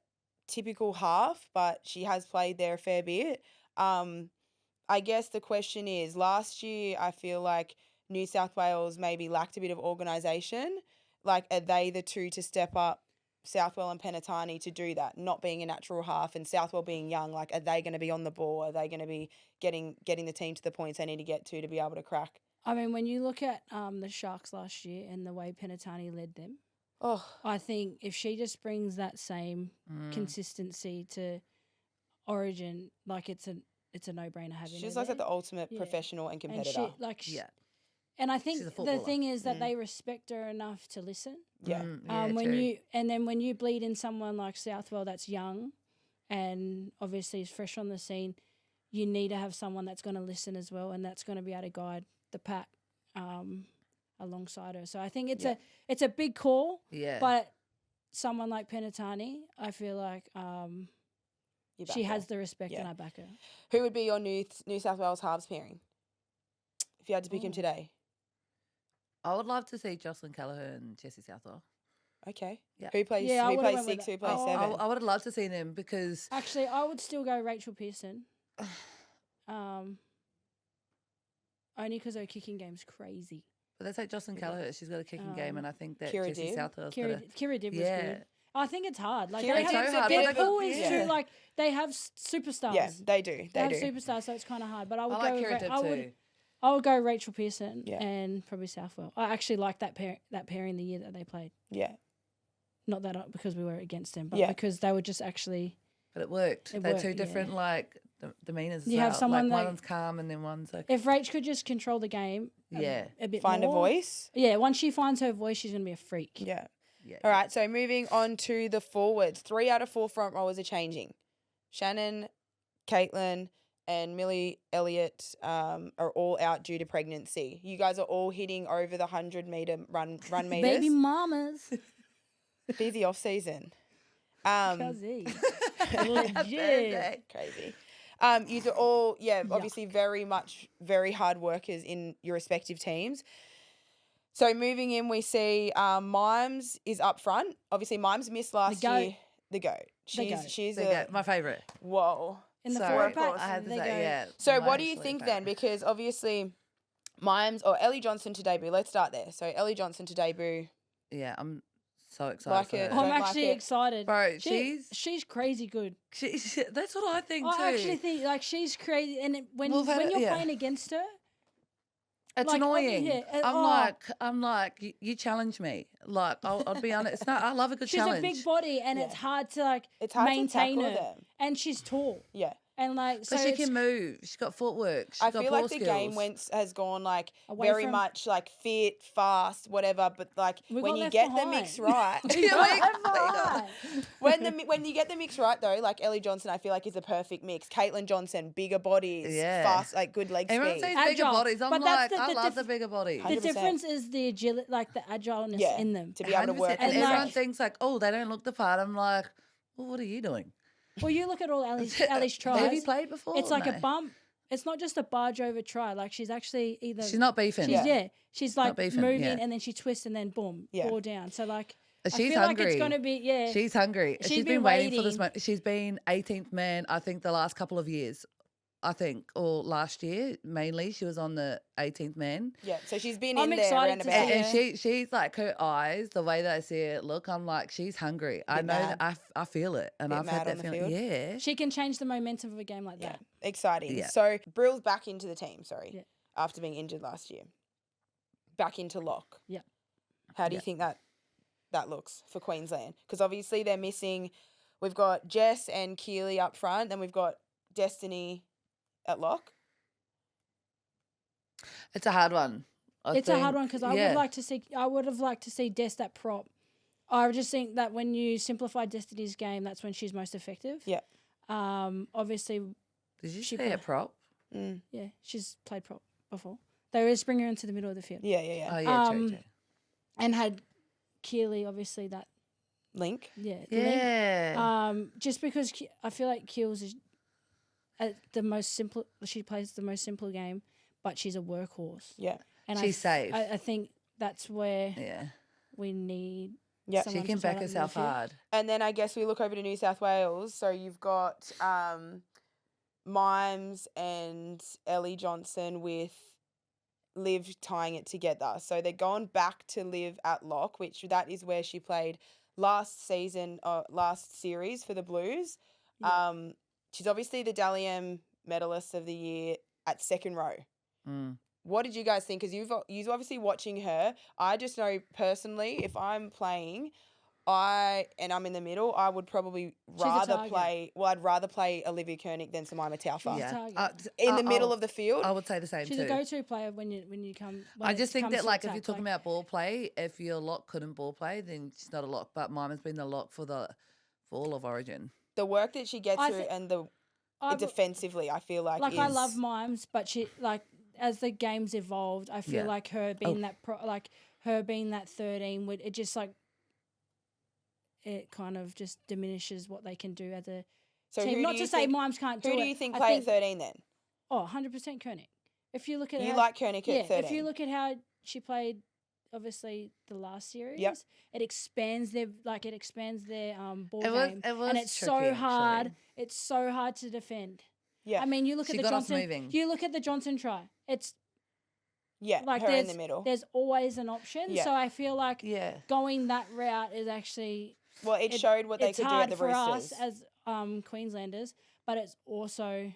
typical half, but she has played there a fair bit. I guess the question is, last year I feel like New South Wales maybe lacked a bit of organisation. Like, are they the two to step up, Southwell and Penatani, to do that? Not being a natural half and Southwell being young, like, are they going to be on the ball? Are they going to be getting the team to the points they need to get to be able to crack? I mean, when you look at the Sharks last year and the way Penatani led them, Oh, I think if she just brings that same consistency to Origin, like it's a no-brainer having her she's like there. the ultimate Yeah. professional and And competitor. Yeah. And I think She's a the footballer. thing is that they respect her enough to listen. Yeah. When you bleed in someone like Southwell that's young, and obviously is fresh on the scene, you need to have someone that's going to listen as well, and that's going to be able to guide the pack alongside her. So I think it's a big call. Yeah. But someone like Penatani, I feel like You back she her. has the respect, Yeah. and I back her. Who would be your New South Wales halves pairing if you had to pick him today? I would love to see Jocelyn Callagher and Jessie Southwell. Okay. Yeah. Who plays? Yeah, I who would've plays went with 6? Who that. plays 7? I would have loved to see them because Actually, I would still go Rachel Pearson. Only because her kicking game's crazy. but they say Jocelyn Callagher, she's got a kicking game, and I think that Kira Jessie Dibb. Southwell's got a Kira Dibb was Yeah. good. I think it's hard. Like Kira they have, Dibb's a hard, bit their of a- pool is yeah. too, like they have superstars. Yeah, they do. They have do. superstars, so it's kind of hard. But I would I like go. Kira Dibb too. I would go Rachel Pearson Yeah. and probably Southwell. I actually like that pairing the year that they played. Yeah. Not that because we were against them, but Yeah. because they were just actually. But it worked. It They're worked, two yeah. different demeanors. As You have well. someone like like- one's calm and then one's like If Rach could just control the game, Yeah. a bit Find more. a voice. Yeah, once she finds her voice, she's gonna be a freak. Yeah. yeah. All right. So moving on to the forwards. 3 out of 4 front rowers are changing. Shannon, Caitlin, and Millie Elliott are all out due to pregnancy. You guys are all hitting over the 100-meter run meters. Baby mamas. Busy off season. Cuzzy. Legit. Crazy. You are all, obviously very hard workers in your respective teams. So moving in, we see Mimes is up front. Obviously, Mimes missed last goat. year. The goat. She's There you go. My favourite. whoa. In the Sorry, forward pack, I had to they say, go. yeah. So my what do you absolute think favourite. then? Because obviously, Mimes or Ellie Johnson to debut. Let's start there. So Ellie Johnson to debut. Yeah, I'm so excited Like for it. her. I'm Don't like actually it. excited. Bro, she's crazy good. That's what I think too. I actually think like she's crazy, and when you're yeah. playing against her, It's like, annoying. yeah, I'm like, you challenge me. Like, I'll be honest. No, I love a good she's challenge. a big body, and it's hard to It's hard to maintain tackle her. them. And she's tall, Yeah. and like so But she it's can move. She's got footwork. She's I got feel ball like the skills. game has gone like Away very from- much like fit, fast, whatever. But like We when got you left get the behind. mix right, Right. when you get the mix right though, like Ellie Johnson, I feel like is a perfect mix. Caitlin Johnson, bigger bodies, Yeah. fast, like good leg Everyone speed. sees bigger Agile. bodies. I'm But that's like, the I love the diff- bigger bodies. The 100%. difference is the agility, like the agileness Yeah. in them. To be able to 100%. work And with like- everyone thinks like, oh, they don't look the part. I'm like, well, what are you doing? Well, you look at all Ellie's tries. Have you played before? It's like a No. bump. It's not just a barge over try. Like she's actually either She's not beefing. she's like beefing, moving yeah. and then she twists and then boom, Yeah. ball down. So like I She's feel hungry. like it's gonna be She's hungry. She's She's been been waiting for this waiting. moment. She's been 18th man, I think, the last couple of years. I think, or last year mainly, she was on the 18th man. Yeah, so she's been I'm in there excited around to about. see And her. she's like, her eyes, the way that I see it look, I'm like, she's hungry. I Bit know mad. that I feel it. And Bit I've mad had on that the feeling. field. Yeah. she can change the momentum of a game like Yeah, that. exciting. Yeah. So Brill's back into the team. Sorry, Yeah. after being injured last year, back into lock. Yeah. How do you think that looks for Queensland? Because obviously they're missing. We've got Jess and Keely up front, then we've got Destiny at lock. It's a hard one. It's a hard one because I would have liked to see Des that prop. I just think that when you simplify Destiny's game, that's when she's most effective. Yeah. Obviously, Did you she say a play- prop? Mm. yeah, she's played prop before. They always bring her into the middle of the field. Yeah, yeah, yeah. Oh yeah, true, Um, true. And had Keely, obviously, that, Link. link. Yeah. Just because I feel like Keels is at the most simple, she plays the most simple game, but she's a workhorse. Yeah. And She's safe. I think that's where Yeah. we need Yeah. someone She can to tie back up herself midfield. hard. And then I guess we look over to New South Wales. So you've got Mimes and Ellie Johnson with Liv tying it together. So they're going back to Liv at lock, which that is where she played last season, last series for the Blues. Yeah. She's obviously the Dally M medalist of the year at second row. Mm. What did you guys think? Because you're obviously watching her. I just know personally, if I'm playing, and I'm in the middle, I would probably a rather target. play. Well, I'd rather play Olivia Koenig than Jemima Taufa. She's a Yeah. target. In the middle I'll- of the field. I would say the same She's too. a go-to player when you come. When I it just think comes that, to like, if attack, you're talking about ball play, if your lock couldn't ball play, then she's not a lock. But Mima's been the lock for all of Origin. The work that she gets I through thi- and the I w- defensively, I feel like is, I love Mimes, but she as the game's evolved, I feel Yeah. like her being her being that 13 would it just it kind of just diminishes what they can do as a so team. who Not do to you say think, Mimes can't do it. who do you think I play at 13 then? 100% Koenig. If you look at You how, like Koenig yeah, at 13? if you look at how she played, obviously the last series, Yep. it expands their ball It game, was and it's tricky, so hard. actually. It's so hard to defend. Yeah. I mean, you look She at the got us Johnson. moving. You look at the Johnson try. It's Yeah, like her in there's the middle. there's always an option. Yeah. So I feel like Yeah. going that route is actually Well, it showed what they it's could do hard at the for Roosters. us as Queenslanders, but it's also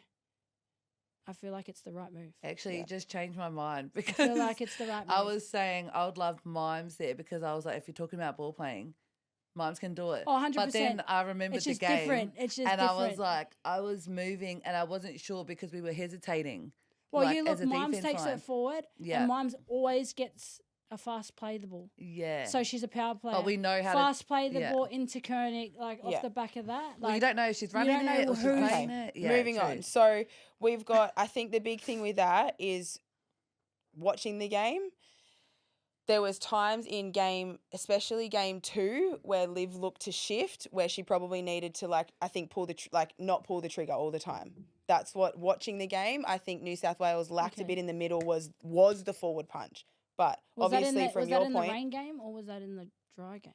I feel like it's the right move. Actually, Yeah. you just changed my mind I because feel like it's the right move. I was saying I would love Mimes there because I was like, if you're talking about ball playing, Mimes can do it. Oh, 100%. But then I remembered It's the just game. different. It's just and different. I was like, I was moving and I wasn't sure because we were hesitating. Well, like, you as look, a Mimes defense takes line. it forward, Yeah. and Mimes always gets a fast play the ball. Yeah. So she's a power player. But we know how fast play the yeah. ball into Koenig, off Yeah. the back of that. well, you don't know if she's running don't know it or she's who's- playing Okay, it. Yeah, moving true. on. So we've got, I think the big thing with that is watching the game. There was times in game, especially game 2, where Liv looked to shift, where she probably needed to I think pull the not pull the trigger all the time. That's what watching the game. I think New South Wales lacked a Okay. bit in the middle was the forward punch. But Was obviously from your that in point, the rain game or was that in the dry game?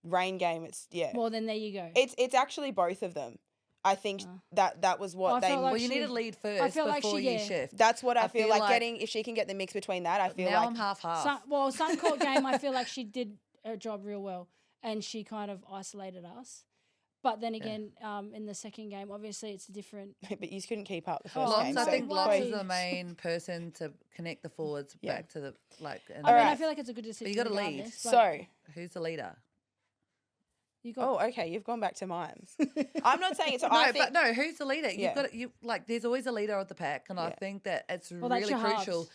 rain game, it's Well, then there you go. it's actually both of them. I think that was what I they. felt like Well, you need she- to lead I first feel before like she- you yeah. shift. That's what I I feel feel like like- getting. If she can get the mix between that, I feel now like I'm half-half. Suncourt game, I feel like she did her job real well, and she kind of isolated us. But then again, in the second game, obviously it's different. but you couldn't keep up the first Locks, game. I so think Locks is Why? the main person to connect the forwards Yeah. back to the And I mean, I Alright. feel like it's a good decision. gotta lead. regardless, but So, who's the leader? you got okay, you've gone back to Mimes. I'm not saying it's. No, I think but no, who's the leader? Yeah. You've got there's always a leader of the pack, and I Yeah. think that it's that's really your crucial. halves.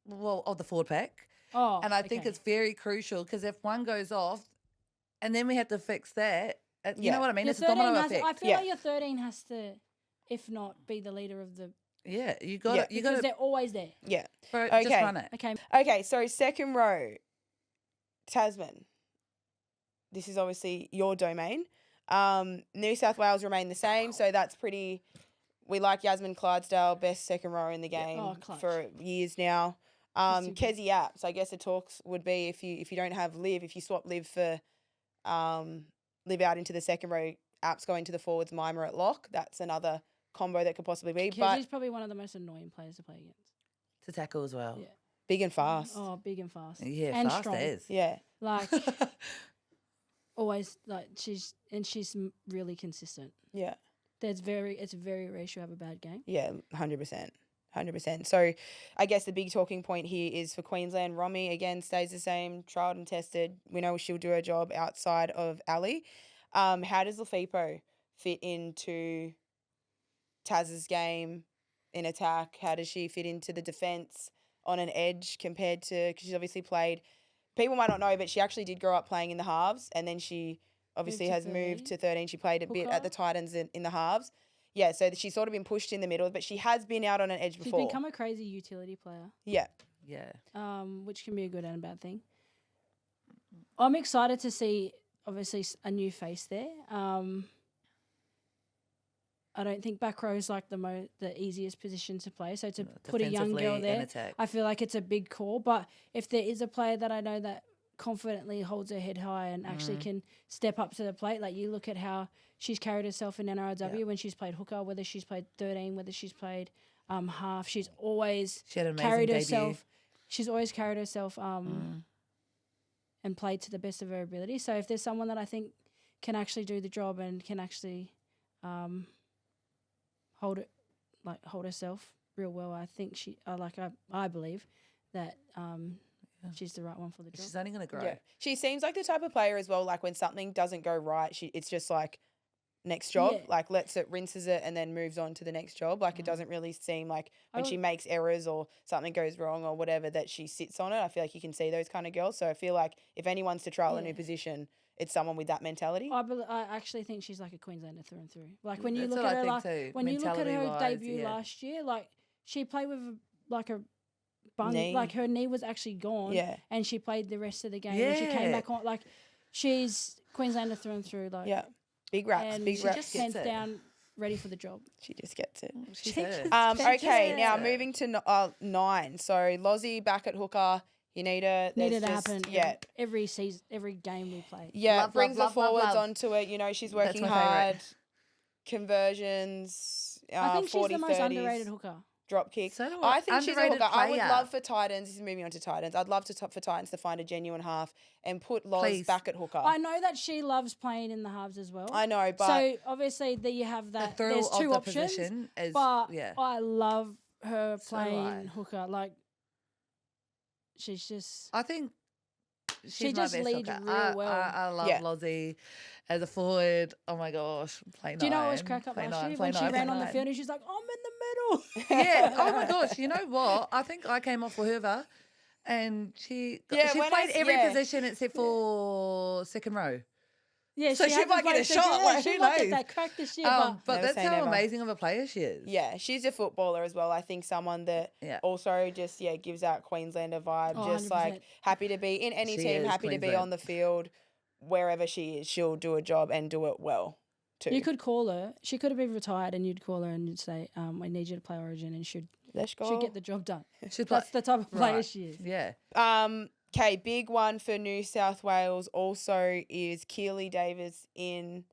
Well, of the forward pack, Oh, and I think okay. it's very crucial because if one goes off, and then we have to fix that. You Yeah. know what I mean? Your It's a domino 13 has, effect. I feel Yeah. like your 13 has to, if not, be the leader of the. Yeah, you Yeah. got you Because got to they're always there. yeah. just Okay. run it. Okay. Okay, so second row, Tasman. This is obviously your domain. New South Wales remain the same, so that's pretty. We like Yasmin Clydesdale, best second row in the game Oh, clutch. for years now. She's too good. Kezi Apps. I guess the talks would be if you don't have Liv, if you swap Liv for Liv out into the second row, Apps going to the forwards, Mima at lock. That's another combo that could possibly be. Kezi's But probably one of the most annoying players to play against. To tackle as well. Yeah. big and fast. Oh, big and fast. Yeah, and fast strong. as. Yeah. Like always, she's really consistent. Yeah. It's very rare she'll have a bad game. Yeah, 100%. 100%. So I guess the big talking point here is for Queensland, Romy, again, stays the same, tried and tested. We know she'll do her job outside of Ali. How does Lafepo fit into Taz's game in attack? How does she fit into the defence on an edge compared to, because she's obviously played, people might not know, but she actually did grow up playing in the halves, and then she obviously Moved to has moved 13. to 13. She played a bit at Hooker. the Titans in the halves. yeah, so she's sort of been pushed in the middle, but she has been out on an edge She's before. become a crazy utility player. Yeah. Yeah. Which can be a good and a bad thing. I'm excited to see, obviously, a new face there. I don't think back row is like the easiest position to play. So to put a young girl there, I feel like it's a big call. But if there is a player that I know that confidently holds her head high and actually can step up to the plate, like you look at how she's carried herself in NRLW when she's played hooker, whether she's played 13, whether she's played half, she's always carried herself. She's always carried herself and played to the best of her ability. So if there's someone that I think can actually do the job and can actually hold herself real well, I think I believe that she's the right one for the job. She's only going to grow. Yeah. She seems like the type of player as well, like when something doesn't go right, it's just like next job, like rinses it and then moves on to the next job. Like it doesn't really seem like when she makes errors or something goes wrong or whatever that she sits on it. I feel like you can see those kind of girls. So I feel like if anyone's to trial a new position, it's someone with that mentality. I actually think she's like a Queenslander through and through. Like when you look at her debut last year, like she played with a bung, knee. Like her knee was actually gone, and she played the rest of the game. And she came back on. Like she's Queenslander through and through. Like big raps, and big she raps. just hands down, ready for the job. She just gets it. Okay, now moving to 9. So Lozzie back at hooker. You need her. Needed to happen. Every season, every game we play. Yeah, brings the forwards onto it. You know, she's working hard. Conversions. I think 40, she's the most 30s, underrated hooker. Drop kick. So do I think she's a hooker. I would player. love for Titans. This is moving on to Titans. I'd love for Titans to find a genuine half and put Loz back at hooker. I know that she loves playing in the halves as well. I know, but so obviously there you have that. There's two options, but I love her playing hooker. Like she's just. I think she just leads hooker. real well. I love Lozzie as a forward. Oh my gosh, play 9. Do you know what was crack up last year when she ran on the field and she's like, I'm in the middle. Yeah. Oh my gosh. You know what? I think I came off for her, and she played every position except for second row. Yeah, so she might get a shot. Like, she who might knows? get that crack this year. But that's how amazing of a player she is. Yeah, she's a footballer as well. I think someone that also just gives that Queenslander vibe. Just 100%. like happy to be in any team, happy to be on the field, wherever she is. She'll do a job and do it well too. You could call her. She could have been retired, and you'd call her and you'd say, "I need you to play Origin," and she'd get the job done. That's the type of player she is. Yeah. Okay, big one for New South Wales also is Keely Davis in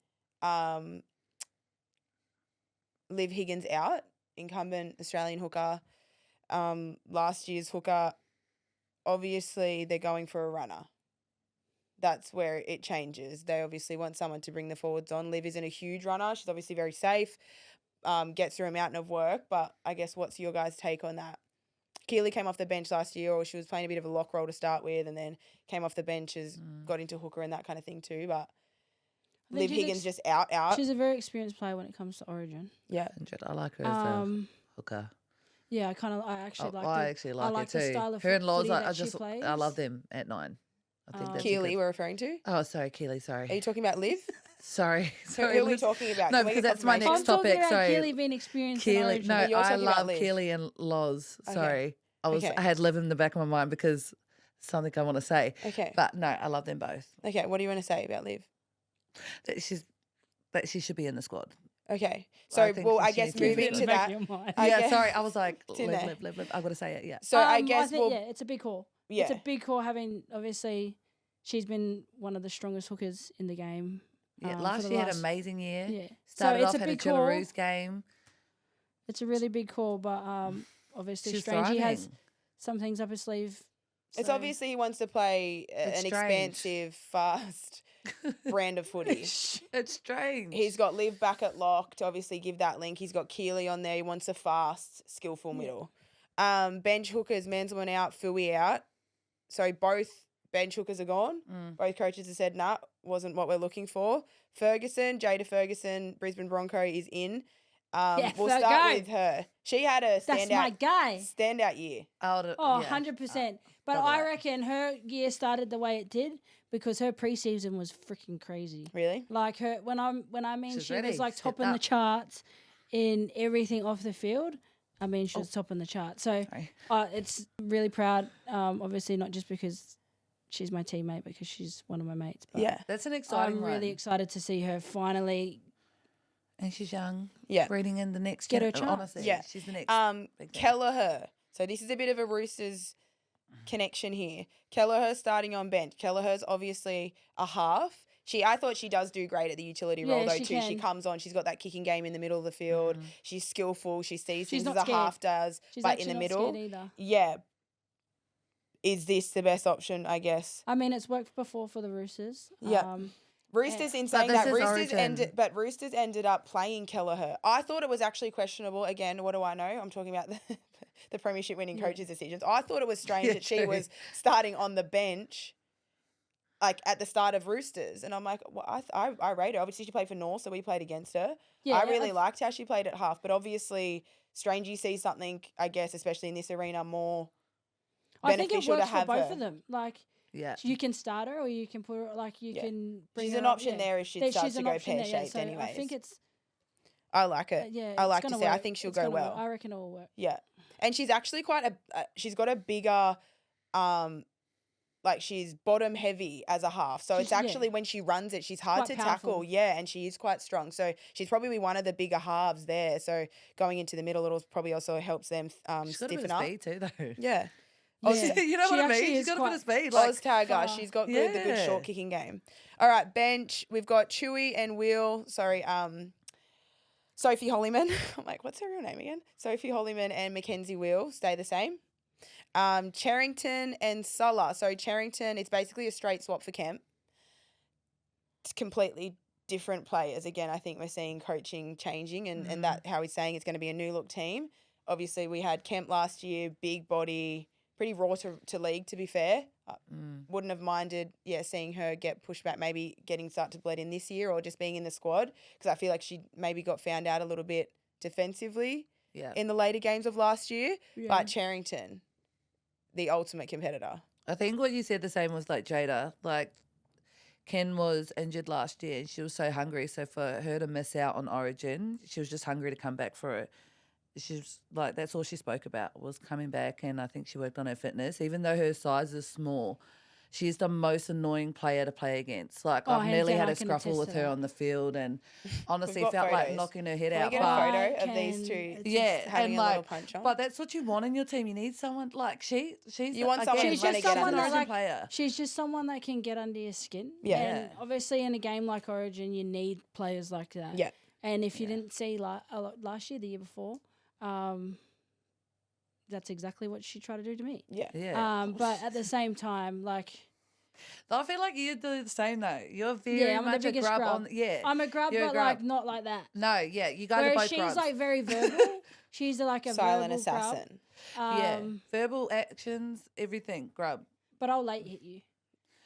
Liv Higgins out, incumbent Australian hooker. Last year's hooker, obviously they're going for a runner. That's where it changes. They obviously want someone to bring the forwards on. Liv isn't a huge runner. She's obviously very safe, gets through a mountain of work, but I guess what's your guys' take on that? Keely came off the bench last year, or she was playing a bit of a lock role to start with, and then came off the bench, got into hooker and that kind of thing too. But Liv Higgins just out. She's a very experienced player when it comes to Origin. Yeah, I like her as a hooker. Yeah, I actually like. I actually like her too. The style of her and Laws, plays. I love them at 9. I think that's Keely we're referring to. Oh, sorry, Keely. Sorry. Are you talking about Liv? Sorry. Who are we talking about? No, because that's my next topic. I'm talking about Sorry, Keely being experienced. Keely. No, I love Liv. Keely and Loz. Okay. Sorry. I had Liv in the back of my mind because something I want to say. Okay. But no, I love them both. Okay, what do you want to say about Liv? That she should be in the squad. Okay. So, I guess moving to that. Sorry, I was like, Liv. I've got to say it, yeah. So, I guess it's a big call. Yeah. It's a big call having, obviously, she's been one of the strongest hookers in the game. Yeah, last year had an amazing year. Yeah. Started off, had a Jillaroo's game. It's a really big call, but obviously she's Strange. He has thriving. some things up his sleeve. It's obviously he wants to play an expansive, fast brand of footy. It's strange. He's got Liv back at lock to obviously give that link. He's got Keely on there. He wants a fast, skillful middle. Bench hookers, Mansellman out, Fui out. So both bench hookers are gone. Both coaches have said, nah, wasn't what we're looking for. Jada Ferguson, Brisbane Bronco is in. We'll start with her. She had a standout year. 100%. But I reckon her year started the way it did because her preseason was freaking crazy. Really? Like her when I mean She's she ready. was like Stepped topping the charts in everything off the field. I mean, she was top on the chart. So it's really proud, obviously not just because she's my teammate, because she's one of my mates. But Yeah. That's an exciting I'm one. really excited to see her finally. And she's young. Yeah. Breeding in the next Get her chance. honestly. Yeah. She's the next. big thing. Kelleher. So this is a bit of a Roosters connection here. Kelleher starting on bench. Kelleher's obviously a half. I thought she does do great at the utility role though she too. She can. comes on. She's got that kicking game in the middle of the field. She's skillful. She sees She's things as not a scared. half does, She's but actually in the not middle. scared either. Yeah. Is this the best option? I guess. I mean, it's worked before for the Roosters. Yeah. Roosters in But saying this that is Roosters ended up playing Kelleher. I thought it was actually questionable. Again, what do I know? I'm talking about the premiership winning coaches' decisions. I thought it was strange that she was starting on the bench, like at the start of Roosters, and I'm like, well, I rate her. Obviously, she played for North, so we played against her. Yeah, I really liked how she played at half, but obviously, Strangey sees something, I guess, especially in this arena, more I think it beneficial works to have for both her. of them. Like, Yeah. you can start her, or you can put her, like, you can bring She's her an up. option there if she She's starts to an go option there, pear-shaped so anyways. I think it's, I like it. I like to see. I think she'll go well. I reckon it will work. Yeah. And she's actually quite she's got a bigger, like she's bottom heavy as a half. So it's actually when she runs it, she's hard Quite to powerful. tackle. Yeah. And she is quite strong. So she's probably one of the bigger halves there. So going into the middle, it'll probably also helps them She's got a stiffen bit up. of speed too, though. Yeah. Yeah. You know She what I mean? actually She's is got a bit of quite speed. Like, Oz Tagger, far. she's got the good Yeah. short kicking game. All right, bench. We've got Chewy and Will. Sorry, Sophie Hollyman. I'm like, what's her real name again? Sophie Hollyman and Mackenzie Will stay the same. Charrington and Sulla. So Charrington, it's basically a straight swap for Kemp. It's completely different players. Again, I think we're seeing coaching changing and that how he's saying it's going to be a new look team. Obviously, we had Kemp last year, big body, pretty raw to league, to be fair. Wouldn't have minded, seeing her get pushed back, maybe start to bled in this year or just being in the squad, because I feel like she maybe got found out a little bit defensively in the later games of last year. Yeah. But Charrington, the ultimate competitor. I think what you said the same was like Jada. Like, Ken was injured last year and she was so hungry. So for her to miss out on Origin, she was just hungry to come back for it. She's like, that's all she spoke about was coming back, and I think she worked on her fitness. Even though her size is small, she's the most annoying player to play against. Like, I've hands nearly down, had I a can scruffle attest with to her that. on the field, and honestly got felt like photos. knocking her head Can out. we get a But- photo of these two? It's yeah, having and a little like, punch on? but that's what you want in your team. You need someone like she's. You want someone again, who's She's gonna just get someone under that it. like player. she's just someone that can get under your skin. Yeah. And obviously in a game like Origin, you need players like that. Yeah. And if you didn't see last year, the year before, that's exactly what she tried to do to me. Yeah. Yeah. But at the same time, like, I feel like you do the same though. You're very I'm the much a biggest grub grub. on. Yeah. I'm a grub, You're a but grub. like not like that. No, yeah, you guys are Whereas both she's grubs. like very verbal. She's like a Silent verbal assassin. Grub. yeah, verbal actions, everything, grub. But I'll late hit you.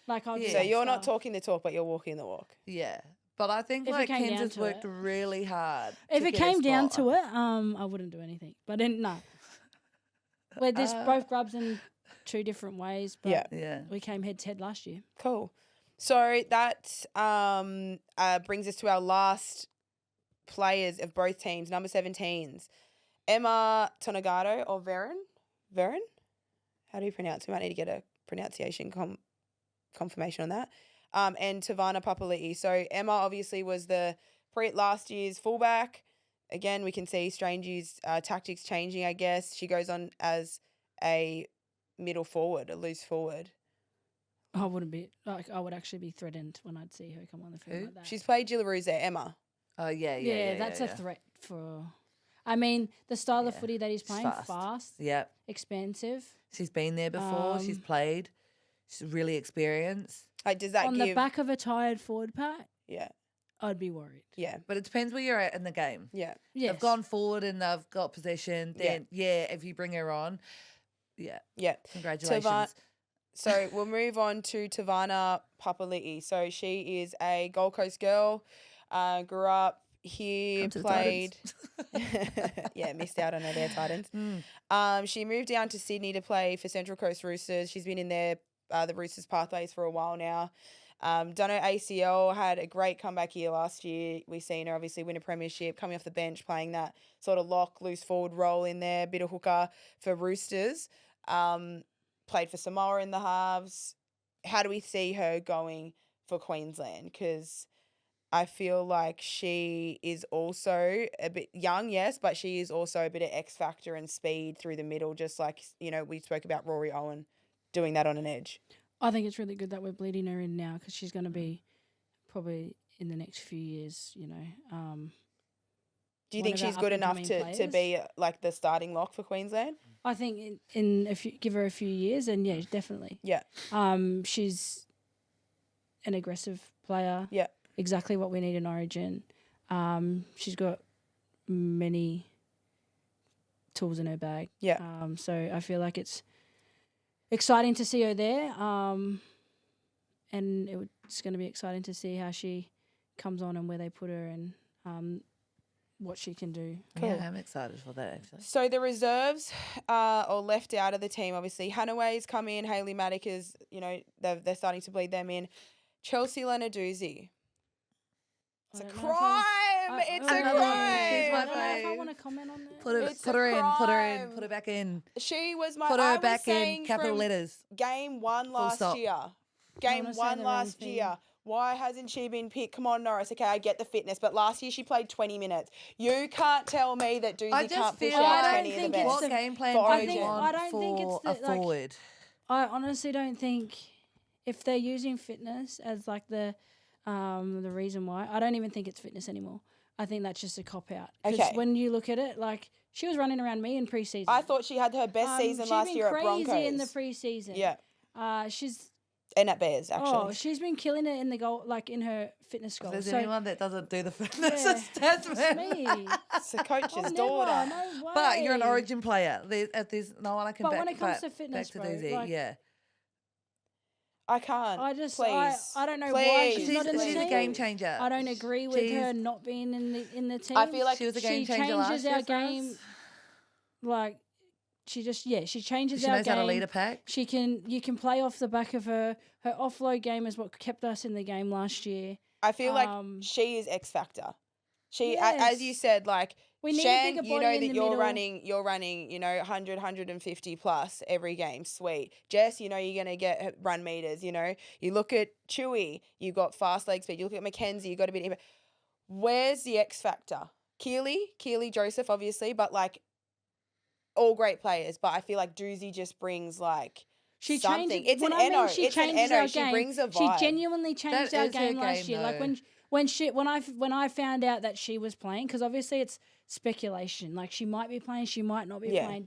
Like I'll. Yeah. do So that you're not stuff. talking the talk, but you're walking the walk. Yeah, but I think If it like came Ken's down has to worked it. really hard. If to it get a came down spot. to it, I wouldn't do anything. But no, we're just both grubs in two different ways. But yeah, we came head to head last year. Cool. So that brings us to our last players of both teams, number 17s. Emma Tonagato or Veron? How do you pronounce it? We might need to get a pronunciation confirmation on that. And Tavana Papali'i. So Emma obviously was the last year's fullback. Again, we can see Strangey's tactics changing, I guess. She goes on as a middle forward, a loose forward. I wouldn't be like I would actually be threatened when I'd see her come on the field Who? like that. She's played Jillaroo there, Emma. Oh yeah, that's a threat for. I mean, the style of footy that he's playing, fast, Yeah, expansive. she's been there before. She's played. She's really experienced. Like, does that On give... the back of a tired forward pack, Yeah, I'd be worried. yeah, But it depends where you're at in the game. yeah. Yes. They've gone forward and they've got possession. Then if you bring her on, Yeah. congratulations. So we'll move on to Tavana Papali'i. So she is a Gold Coast girl, grew up here, Come to the played... missed out on her there, Titans. She moved down to Sydney to play for Central Coast Roosters. She's been in the Roosters pathways for a while now. Dunno ACL had a great comeback year last year. We've seen her obviously win a premiership, coming off the bench, playing that sort of lock, loose forward role in there, bit of hooker for Roosters. Played for Samoa in the halves. How do we see her going for Queensland? Because I feel like she is also a bit young, yes, but she is also a bit of X factor and speed through the middle, just like, we spoke about Rory Owen doing that on an edge. I think it's really good that we're bleeding her in now because she's going to be probably in the next few years, Do you think she's good enough to be like the starting lock for Queensland? I think give her a few years, and yeah, definitely. Yeah. She's an aggressive player. Yeah. Exactly what we need in Origin. She's got many tools in her bag. Yeah. So I feel like it's exciting to see her there. And it's going to be exciting to see how she comes on and where they put her and what she can do. Cool. Yeah, I'm excited for that actually. So the reserves are left out of the team, obviously. Hanaway's come in, Hayley Maddock is, they're starting to bleed them in. Chelsea Lenarduzzi. It's a crime. It's a crime. I don't know if I want to comment on that. Put her back in. She was my. Put her back in capital letters. Game 1 last year. Game 1 last year. Why hasn't she been picked? Come on, Norris. Okay, I get the fitness, but last year she played 20 minutes. You can't tell me that Doozy can't push out 20 in the bench. What game plan do you want for a forward? I honestly don't think if they're using fitness as like the reason why, I don't even think it's fitness anymore. I think that's just a cop-out. Because when you look at it, like, she was running around me in pre-season. I thought she had her best season last year at Broncos. She's been crazy in the pre-season. Yeah. She's... And at Bears, actually. Oh, she's been killing it in the goal, like in her fitness goals. If there's anyone that doesn't do the fitness assessment. It's me. It's the coach's daughter. No way. But you're an Origin player. There's no one I can but back. But when it comes to fitness, back to DZ, like, yeah. I can't. I just, please. I don't know why she's not in the team. She's a game changer. I don't agree with her not being in the team. I feel like she was a game changer last year. She changes our game. Like, she just, she changes our game. She knows how to lead a pack. You can play off the back of her. Her offload game is what kept us in the game last year. I feel like she is X factor. She, as you said, like, Shan, you know that you're running, 100, 150 plus every game. Sweet. Jess, you're going to get run meters, You look at Chewy, you got fast leg speed. You look at Mackenzie, you got a bit. Where's the X factor? Keely Joseph, obviously, but like all great players. But I feel like Doozy just brings like something. It's an Eno. It's an Eno. She brings a vibe. She genuinely changed our game last year. Like when I found out that she was playing, because obviously it's speculation. Like, she might be playing, she might not be playing.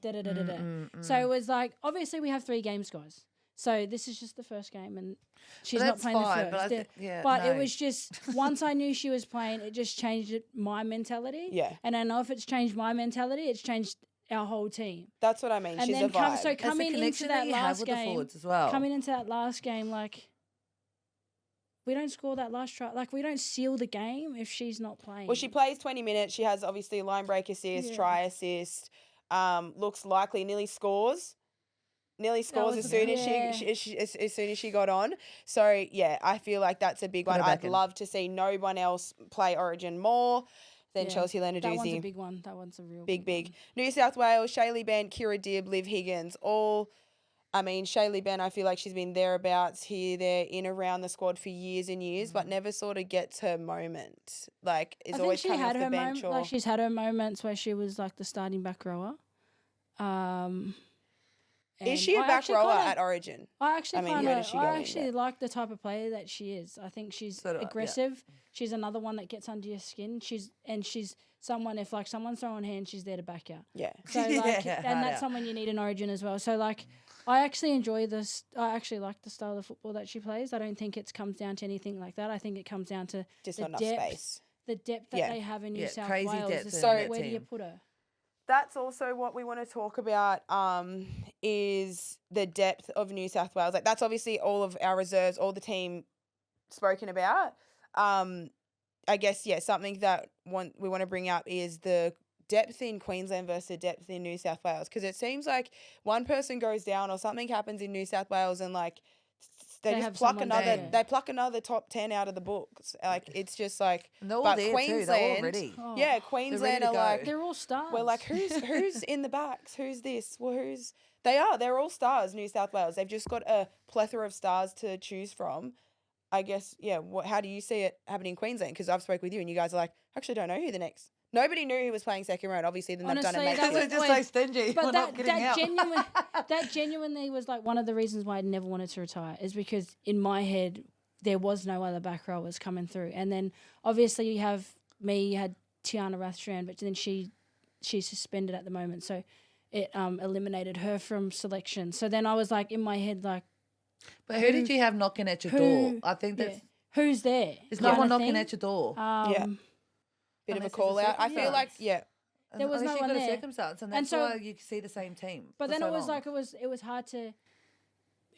So it was like, obviously we have 3 games, guys. So this is just the first game, and she's not playing the first. But it was just, once I knew she was playing, it just changed my mentality. Yeah. And I know if it's changed my mentality, it's changed our whole team. That's what I mean. She's a vibe. Coming into that last game, as well. Coming into that last game, like, we don't score that last try. Like, we don't seal the game if she's not playing. Well, she plays 20 minutes. She has obviously line break assist, try assist. Looks likely. Nearly scores as soon as she got on. So yeah, I feel like that's a big one. I'd love to see no one else play Origin more than Chelsea Lenarduzzi. That one's a big one. That one's a real big one. New South Wales, Shaylee Bent, Kira Dibb, Liv Higgins, all. I mean, Shaylee Bent, I feel like she's been thereabouts here, there, in around the squad for years and years, but never sort of gets her moment. Like, is always coming off the bench. Like, she's had her moments where she was like the starting back rower. Is she a back rower at Origin? I actually like the type of player that she is. I think she's aggressive. Yeah. She's another one that gets under your skin. She's someone, if like someone's throwing hands, she's there to back you. Yeah. So like, and that's someone you need in Origin as well. So like, I actually enjoy this. I actually like the style of football that she plays. I don't think it comes down to anything like that. I think it comes down to just the not depth, enough space. The depth that they have in New South crazy Wales. Depth So where do you put her? That's also what we want to talk about is the depth of New South Wales. Like, that's obviously all of our reserves, all the team spoken about. I guess, something that we want to bring up is the depth in Queensland versus the depth in New South Wales, because it seems like one person goes down or something happens in New South Wales and, like, they They just have pluck someone another. there. They pluck another top 10 out of the books. Like it's just like. And they're all But there too. They're all Queensland, ready. Oh, yeah, Queensland to are go. like. they're all stars. We're like, who's in the backs? Who's this? Well, who's. They are. They're all stars, New South Wales. They've just got a plethora of stars to choose from. I guess, yeah, how do you see it happening in Queensland? Because I've spoke with you and you guys are like, I actually don't know who the next. Nobody knew who was playing second row. Obviously, then they've done Honestly, it. that We're was- just wait, so stingy. But We're not getting out. that genuinely was like one of the reasons why I never wanted to retire, is because in my head there was no other back rowers coming through. And then obviously you have me, you had Tiana Rathstrand, but then she's suspended at the moment, so it eliminated her from selection. So then I was like in my head like, But who did you have knocking at your door? I think that's who's there? there's no one knocking at your door. Yeah. Bit of a call out. I feel like, yeah. there was Unless no you've one got a there. circumstance, and And that's so- why you see the same team. But for then so it was long. like it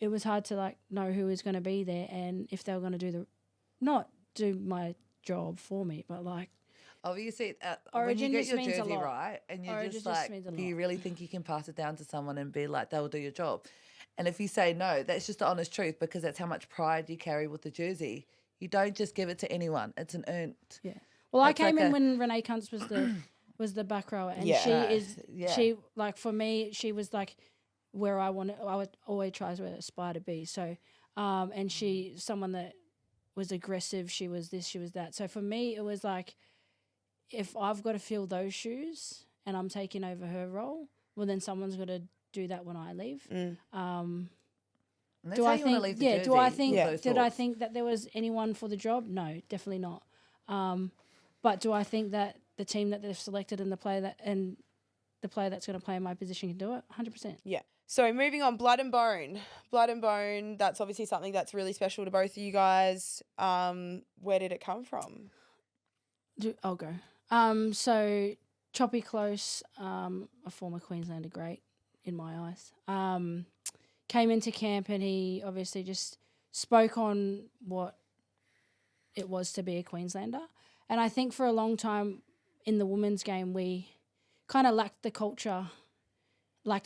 was hard to like know who was going to be there and if they were going to not do my job for me, but like obviously, when you Origin get just your means a jersey lot. right, and you're Origin just just like, means a do you lot. really think you can pass it down to someone and be like, they'll do your job? And if you say no, that's just the honest truth, because that's how much pride you carry with the jersey. You don't just give it to anyone; it's an earned. yeah. Well, I It's came like in a- when Renee Kuntz was the back rower, and Yeah. she like for me she was like where I would always try to aspire to be. So, and she someone that was aggressive. She was this, she was that. So for me, it was like if I've got to fill those shoes and I'm taking over her role, well then someone's got to do that when I leave. And that's Do how I you wanna think? leave the Yeah. Do I jersey, think? with those Did I thoughts. think that there was anyone for the job? No, definitely not. But do I think that the team that they've selected and the player that's going to play in my position can do it? 100%. Yeah. So moving on, blood and bone. Blood and bone, that's obviously something that's really special to both of you guys. Where did it come from? I'll go. So Choppy Close, a former Queenslander great in my eyes, came into camp and he obviously just spoke on what it was to be a Queenslander. And I think for a long time in the women's game, we kind of lacked a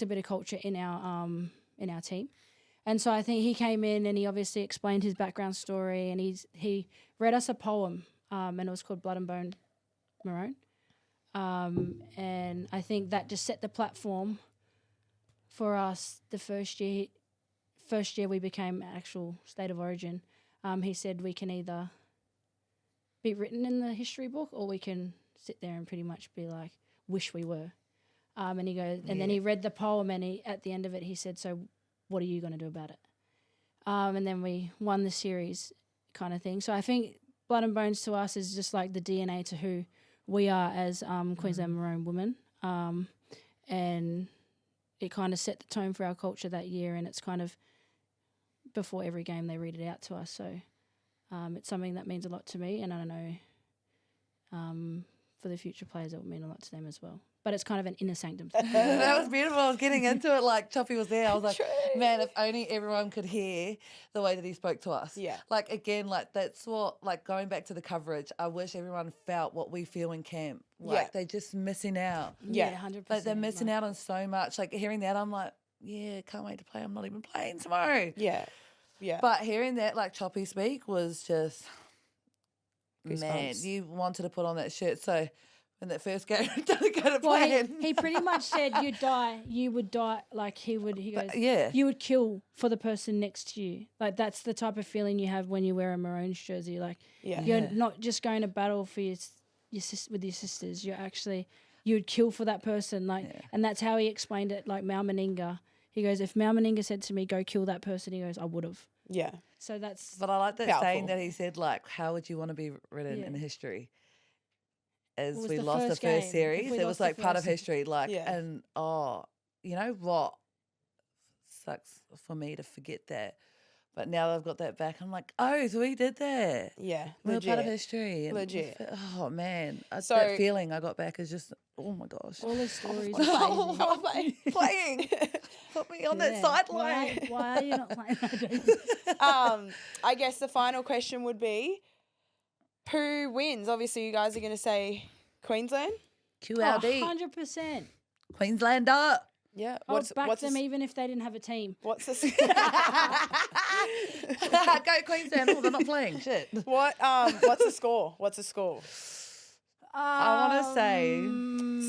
bit of culture in our team. And so I think he came in and he obviously explained his background story and he read us a poem and it was called Blood and Bone Maroon. And I think that just set the platform for us the first year we became actual state of origin. He said we can either be written in the history book or we can sit there and pretty much be like, wish we were. And he goes, and then he read the poem and at the end of it, he said, so what are you going to do about it? And then we won the series kind of thing. So I think Blood and Bones to us is just like the DNA to who we are as Queensland Maroon women. And it kind of set the tone for our culture that year. And it's kind of before every game they read it out to us. So it's something that means a lot to me. And I don't know, for the future players, it will mean a lot to them as well. But it's kind of an inner sanctum thing. That was beautiful. I was getting into it like Choppy was there. I was like, man, if only everyone could hear the way that he spoke to us. Yeah. Like, again, like that's what, like going back to the coverage, I wish everyone felt what we feel in camp. Like they're just missing out. Yeah, 100%. Like they're missing out on so much. Like hearing that, I'm like, yeah, can't wait to play. I'm not even playing tomorrow. Yeah. Yeah. But hearing that, like Choppy speak was just, man, Goosebumps. you wanted to put on that shirt. So in that first game, don't go to Well, play. he pretty much said you would die, like he goes, yeah. you would kill for the person next to you. Like that's the type of feeling you have when you wear a Maroons jersey. Like you're not just going to battle for with your sisters. You would kill for that person. Like, and that's how he explained it. Like Mal Meninga, he goes, if Mal Meninga said to me, go kill that person, he goes, I would have. Yeah. So that's But I like that Powerful. saying that he said, like, how would you want to be written in history? As was we the lost the first first game. series, If we it was lost the like part of first- history. Like, Yeah. and you know what? Sucks for me to forget that. But now that I've got that back, I'm like, oh, so we did that. Yeah. We were part of Legit. history. And Legit. Oh, man. So- that feeling I got back is just, oh, my gosh. all his stories. Oh, are I'm playing. Put me on that crazy. sideline. Why are you not playing? I guess the final question would be, who wins? Obviously, you guys are going to say Queensland. QLD. 100%. Queenslander. Yeah. I would back them even if they didn't have a team. What's the Go Queensland. Oh, they're not playing. Shit. what's the score? What's the score? I want to say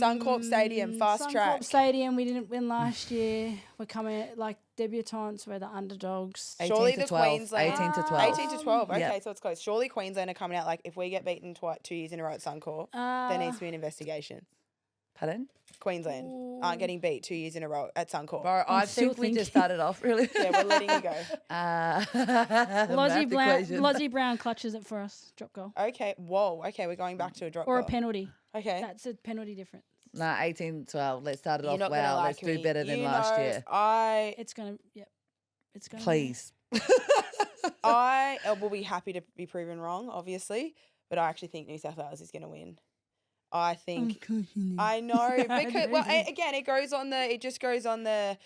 Suncorp Stadium, fast track. Suncorp Stadium, we didn't win last year. We're coming like debutantes. We're the underdogs. 18 Surely to the 12. Queensland 18 to 12. 18 to 12. Okay, Yep. so it's close. Surely Queensland are coming out like if we get beaten 2 years in a row at Suncorp, there needs to be an investigation. Pardon? Queensland aren't getting beat 2 years in a row at Suncorp. Bro, I still think we thinking. just started off really. Yeah, we're letting you go. Lozzie Brown clutches it for us. Drop goal. Okay. Whoa. Okay, we're going back to a drop Or goal. a penalty. Okay. That's a penalty difference. Nah, 18-12. Let's start it You're off not gonna well. like Let's do me. better than You last know, year. It's going to, yep. It's going Please. I will be happy to be proven wrong, obviously, but I actually think New South Wales is going to win. I think I know because again it just goes on the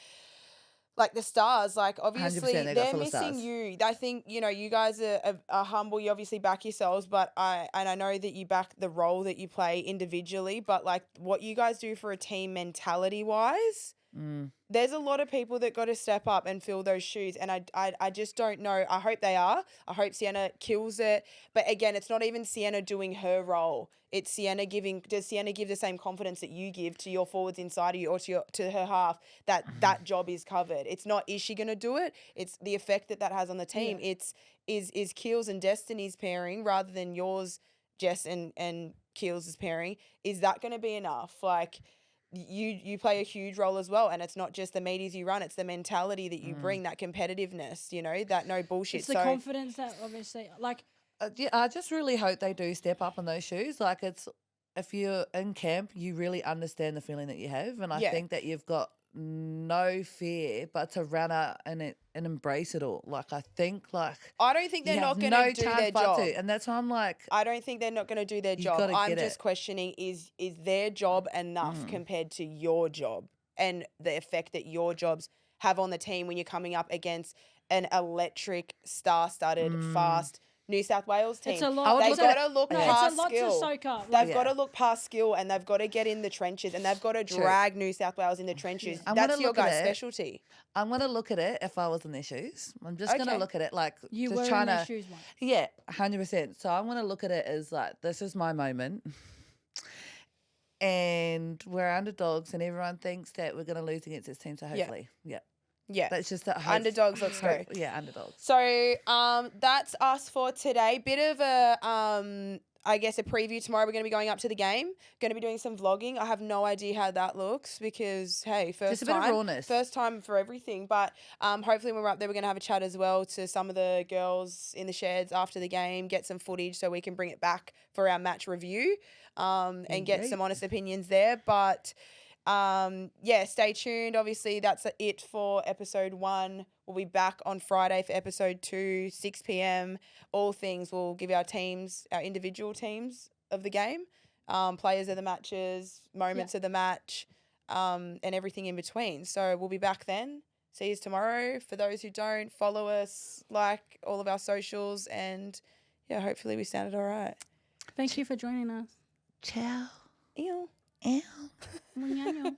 like the stars, like obviously 100% they're full of missing stars. you. I think you guys are humble. You obviously back yourselves, but I know that you back the role that you play individually, but like what you guys do for a team mentality wise. There's a lot of people that got to step up and fill those shoes, and I just don't know. I hope they are. I hope Sienna kills it. But again, it's not even Sienna doing her role. It's Sienna giving. Does Sienna give the same confidence that you give to your forwards inside of you or to her half that job is covered? It's not is she going to do it? It's the effect that has on the team. Yeah. It's is Keels and Destiny's pairing rather than yours, Jess and Keels' pairing. Is that going to be enough? Like. You play a huge role as well, and it's not just the meaties you run, it's the mentality that you bring, that competitiveness, that no bullshit. It's the confidence that obviously, like... Yeah, I just really hope they do step up in those shoes. Like if you're in camp, you really understand the feeling that you have, and I think that you've got no fear but to run out and embrace it all. Like I don't think they're not going to do their job. And that's why I'm like, I don't think they're not going to do their job. I'm just questioning is their job enough compared to your job and the effect that your jobs have on the team when you're coming up against an electric, star-studded, fast New South Wales team. It's a lot. They've got to look past it's a lot skill. to soak up. They've got to look past skill, and they've got to get in the trenches, and they've got to drag New South Wales in the trenches. That's your guys' specialty. I'm going to look at it if I was in their shoes. I'm just going to look at it like you just were trying in their to, shoes once. Yeah, 100%. So I'm going to look at it as like this is my moment. And we're underdogs, and everyone thinks that we're going to lose against this team. So hopefully, Yeah. That's just that underdogs, let's go. Yeah, underdogs. So that's us for today. Bit of a I guess a preview tomorrow. We're going to be going up to the game. Going to be doing some vlogging. I have no idea how that looks because hey, just a bit of rawness. First time for everything. But hopefully when we're up there, we're going to have a chat as well to some of the girls in the sheds after the game. Get some footage so we can bring it back for our match review and get some honest opinions there. But. Stay tuned. Obviously, that's it for episode 1. We'll be back on Friday for episode 2, 6 p.m. All things. We'll give our teams, our individual teams of the game, players of the matches, moments of the match, and everything in between. So we'll be back then. See you tomorrow. For those who don't, follow us, like all of our socials, and hopefully we sounded all right. Thank you for joining us. Ciao. Ew. Ew. Muñaño.